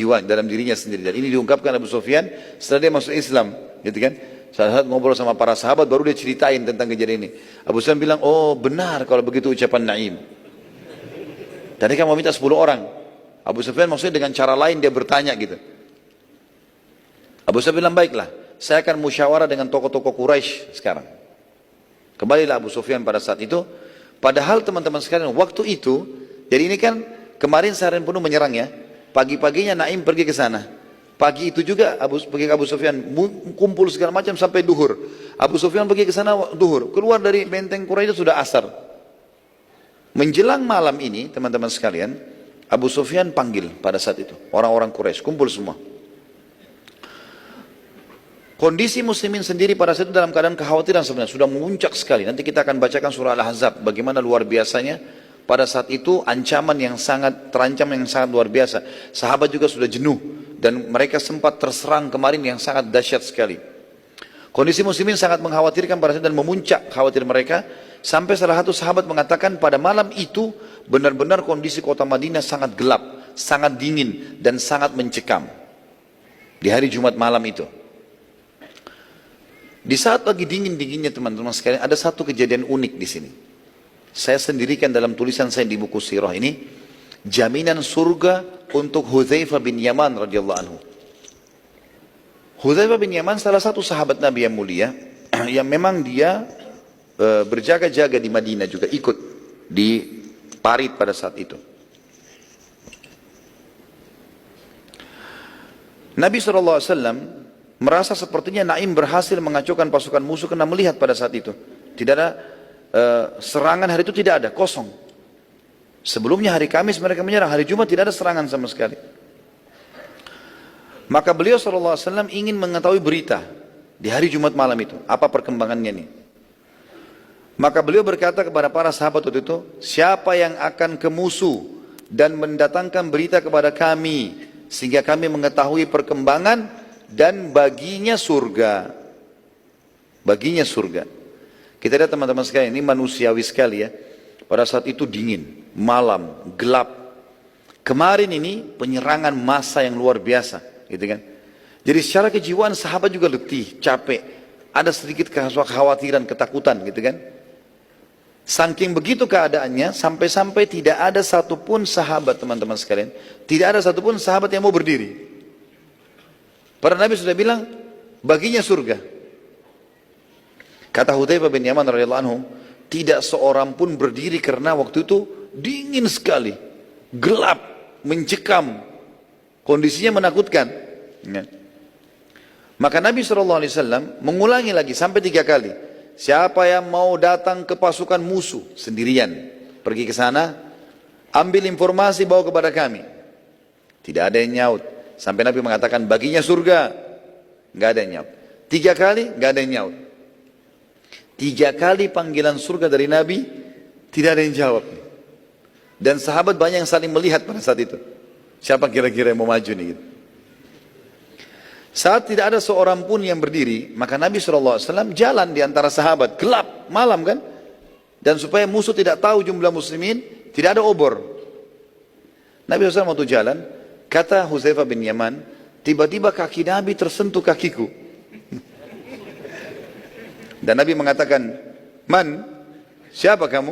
dirinya sendiri. Dan ini diungkapkan Abu Sufyan setelah dia masuk Islam. Gitu kan? Saat ngobrol sama para sahabat baru dia ceritain tentang kejadian ini. Abu Sufyan bilang, oh benar kalau begitu ucapan Naim. Tadi kan mau minta 10 orang. Abu Sufyan maksudnya dengan cara lain dia bertanya gitu. Abu Sufyan bilang, baiklah, saya akan musyawarah dengan tokoh-tokoh Quraisy sekarang. Kembalilah Abu Sufyan pada saat itu. Padahal teman-teman sekalian, waktu itu, jadi ini kan kemarin seharian penuh menyerang ya. Pagi-paginya Naim pergi ke sana. Pagi itu juga pergi ke Abu Sufyan, kumpul segala macam sampai duhur. Abu Sufyan pergi ke sana duhur. Keluar dari benteng Quraisy sudah asar. Menjelang malam ini, teman-teman sekalian, Abu Sufyan panggil pada saat itu orang-orang Quraisy, kumpul semua. Kondisi muslimin sendiri pada saat itu dalam keadaan kekhawatiran sebenarnya sudah memuncak sekali. Nanti kita akan bacakan surah Al-Ahzab bagaimana luar biasanya pada saat itu ancaman yang sangat luar biasa. Sahabat juga sudah jenuh dan mereka sempat terserang kemarin yang sangat dahsyat sekali. Kondisi muslimin sangat mengkhawatirkan pada saat itu dan memuncak khawatir mereka Sampai salah satu sahabat mengatakan pada malam itu benar-benar kondisi kota Madinah sangat gelap, sangat dingin dan sangat mencekam. Di hari Jumat malam itu. Di saat lagi dingin-dinginnya teman-teman sekalian, ada satu kejadian unik di sini. Saya sendirikan dalam tulisan saya di buku sirah ini, jaminan surga untuk Hudzaifah bin Yaman radhiyallahu anhu. Hudzaifah bin Yaman salah satu sahabat Nabi yang mulia, yang memang dia berjaga-jaga di Madinah juga, ikut di parit pada saat itu. Nabi SAW merasa sepertinya Naim berhasil mengacaukan pasukan musuh karena melihat pada saat itu tidak ada serangan, hari itu tidak ada, kosong. Sebelumnya hari Kamis mereka menyerang, hari Jumat tidak ada serangan sama sekali. Maka beliau SAW ingin mengetahui berita di hari Jumat malam itu, apa perkembangannya nih. Maka beliau berkata kepada para sahabat waktu itu, siapa yang akan ke musuh dan mendatangkan berita kepada kami, sehingga kami mengetahui perkembangan dan baginya surga. Baginya surga. Kita lihat teman-teman sekalian, ini manusiawi sekali ya. Pada saat itu dingin, malam, gelap. Kemarin ini penyerangan massa yang luar biasa, gitu kan. Jadi secara kejiwaan sahabat juga letih, capek. Ada sedikit kekhawatiran, ketakutan, gitu kan. Saking begitu keadaannya, sampai-sampai tidak ada satupun sahabat teman-teman sekalian, tidak ada satupun sahabat yang mau berdiri. Para Nabi sudah bilang, baginya surga. Kata Hudzaifah bin Yaman radhiyallahu anhu, tidak seorang pun berdiri karena waktu itu dingin sekali, gelap, mencekam, kondisinya menakutkan. Maka Nabi SAW mengulangi lagi sampai 3 kali. Siapa yang mau datang ke pasukan musuh sendirian, pergi ke sana, ambil informasi bawa kepada kami. Tidak ada yang nyaut. Sampai Nabi mengatakan baginya surga, nggak ada yang nyaut. 3 kali nggak ada yang nyaut. 3 kali panggilan surga dari Nabi, tidak ada yang jawab. Dan sahabat banyak yang saling melihat pada saat itu. Siapa kira-kira yang mau maju nih? Gitu. Saat tidak ada seorang pun yang berdiri, maka Nabi SAW jalan di antara sahabat, gelap, malam kan? Dan supaya musuh tidak tahu jumlah muslimin, tidak ada obor. Nabi SAW waktu jalan, kata Hudzaifah bin Yaman, tiba-tiba kaki Nabi tersentuh kakiku. Dan Nabi mengatakan, Man, siapa kamu?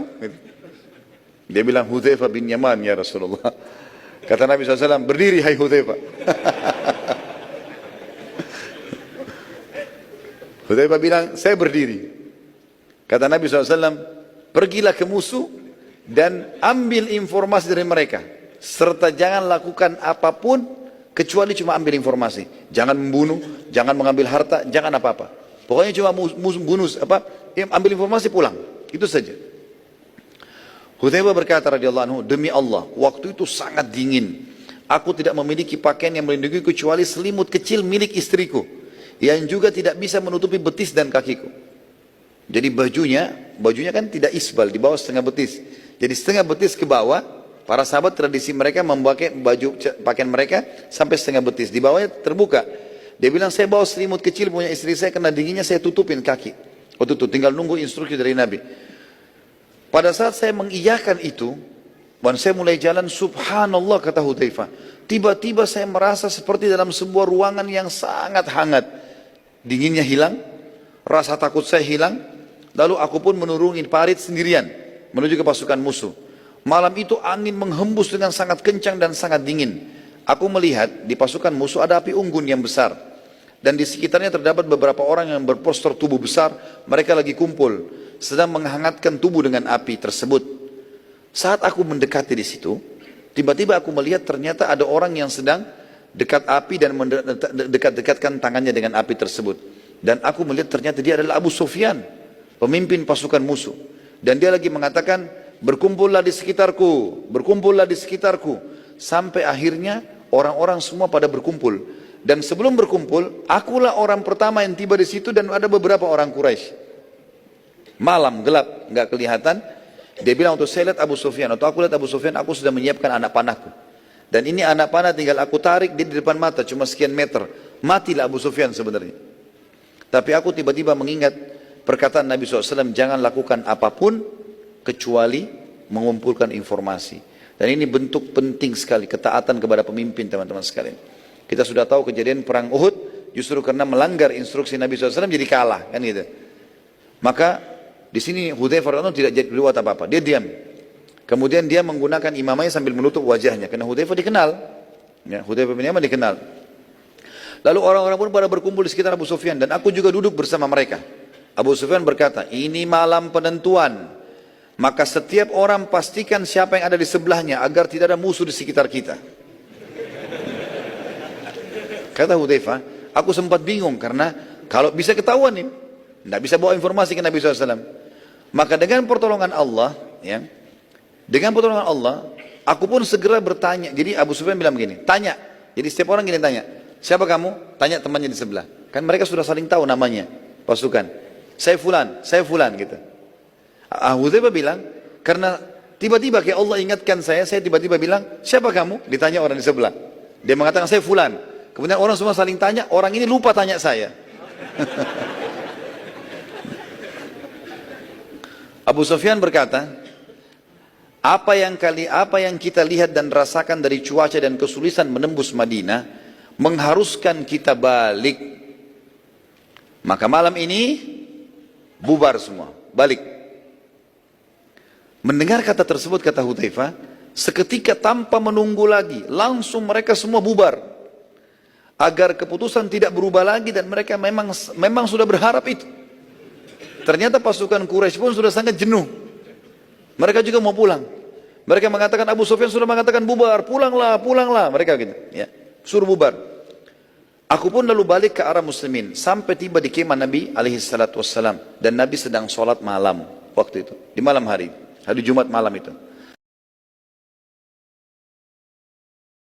Dia bilang, Hudzaifah bin Yaman ya Rasulullah. Kata Nabi SAW, berdiri hai Hudzaifah. Hudzaifah bilang, saya berdiri. Kata Nabi SAW, pergilah ke musuh dan ambil informasi dari mereka. Serta jangan lakukan apapun kecuali cuma ambil informasi. Jangan membunuh, jangan mengambil harta, jangan apa-apa. Pokoknya cuma bunuh, ambil informasi pulang. Itu saja. Hudzaifah berkata radhiyallahu anhu, demi Allah, waktu itu sangat dingin. Aku tidak memiliki pakaian yang melindungi kecuali selimut kecil milik istriku, yang juga tidak bisa menutupi betis dan kakiku. Jadi bajunya kan tidak isbal, di bawah setengah betis. Jadi setengah betis ke bawah, para sahabat tradisi mereka memakai baju pakaian mereka sampai setengah betis. Di bawahnya terbuka. Dia bilang, saya bawa selimut kecil punya istri saya, karena dinginnya saya tutupin kaki. Waktu itu tinggal nunggu instruksi dari Nabi. Pada saat saya mengiyakan itu, dan saya mulai jalan, subhanallah kata Hudzaifah, tiba-tiba saya merasa seperti dalam sebuah ruangan yang sangat hangat. Dinginnya hilang, rasa takut saya hilang, lalu aku pun menuruni parit sendirian, menuju ke pasukan musuh. Malam itu angin menghembus dengan sangat kencang dan sangat dingin. Aku melihat di pasukan musuh ada api unggun yang besar. Dan di sekitarnya terdapat beberapa orang yang berpostur tubuh besar, mereka lagi kumpul, sedang menghangatkan tubuh dengan api tersebut. Saat aku mendekati di situ, tiba-tiba aku melihat ternyata ada orang yang sedang dekat api dan mendekat-dekatkan tangannya dengan api tersebut. Dan aku melihat ternyata dia adalah Abu Sufyan, pemimpin pasukan musuh. Dan dia lagi mengatakan, berkumpullah di sekitarku, berkumpullah di sekitarku. Sampai akhirnya orang-orang semua pada berkumpul. Dan sebelum berkumpul, akulah orang pertama yang tiba di situ dan ada beberapa orang Quraisy. Malam gelap, nggak kelihatan. Dia bilang, untuk saya lihat Abu Sufyan, atau aku lihat Abu Sufyan, aku sudah menyiapkan anak panahku. Dan ini anak panah tinggal aku tarik, dia di depan mata, cuma sekian meter. Matilah Abu Sufyan sebenarnya. Tapi aku tiba-tiba mengingat perkataan Nabi SAW, jangan lakukan apapun kecuali mengumpulkan informasi. Dan ini bentuk penting sekali ketaatan kepada pemimpin, teman-teman sekalian. Kita sudah tahu kejadian perang Uhud, justru karena melanggar instruksi Nabi SAW jadi kalah, kan gitu. Maka di sini Hudzaifah radhiyallahu anhu tidak jadi berbuat apa-apa, dia diam. Kemudian dia menggunakan imamahnya sambil menutup wajahnya, karena Hudzaifah dikenal. Ya, Hudzaifah bin Yaman dikenal. Lalu orang-orang pun pada berkumpul di sekitar Abu Sufyan, dan aku juga duduk bersama mereka. Abu Sufyan berkata, ini malam penentuan, maka setiap orang pastikan siapa yang ada di sebelahnya agar tidak ada musuh di sekitar kita. Kata Hudzaifah, aku sempat bingung karena kalau bisa ketahuan nih, tidak bisa bawa informasi ke Nabi SAW. Maka dengan pertolongan Allah, ya, dengan pertolongan Allah, aku pun segera bertanya. Jadi Abu Sufyan bilang begini, tanya. Jadi setiap orang gini tanya, siapa kamu? Tanya temannya di sebelah. Kan mereka sudah saling tahu namanya pasukan. Saya fulan gitu. Hudzaifah bilang, karena tiba-tiba kayak Allah ingatkan saya tiba-tiba bilang, siapa kamu? Ditanya orang di sebelah. Dia mengatakan, saya fulan. Kemudian orang semua saling tanya, orang ini lupa tanya saya. Abu Sufyan berkata, apa yang kita lihat dan rasakan dari cuaca dan kesulitan menembus Madinah, mengharuskan kita balik. Maka malam ini, bubar semua, balik. Mendengar kata tersebut, kata Hudzaifah, seketika tanpa menunggu lagi, langsung mereka semua bubar. Agar keputusan tidak berubah lagi dan mereka memang sudah berharap itu. Ternyata pasukan Quraisy pun sudah sangat jenuh. Mereka juga mau pulang. Mereka mengatakan, Abu Sufyan sudah mengatakan bubar, pulanglah. Mereka gitu, ya, suruh bubar. Aku pun lalu balik ke arah muslimin sampai tiba di kemah Nabi alaihissalatu wassalam, dan Nabi sedang sholat malam waktu itu, di malam hari Jumat malam itu.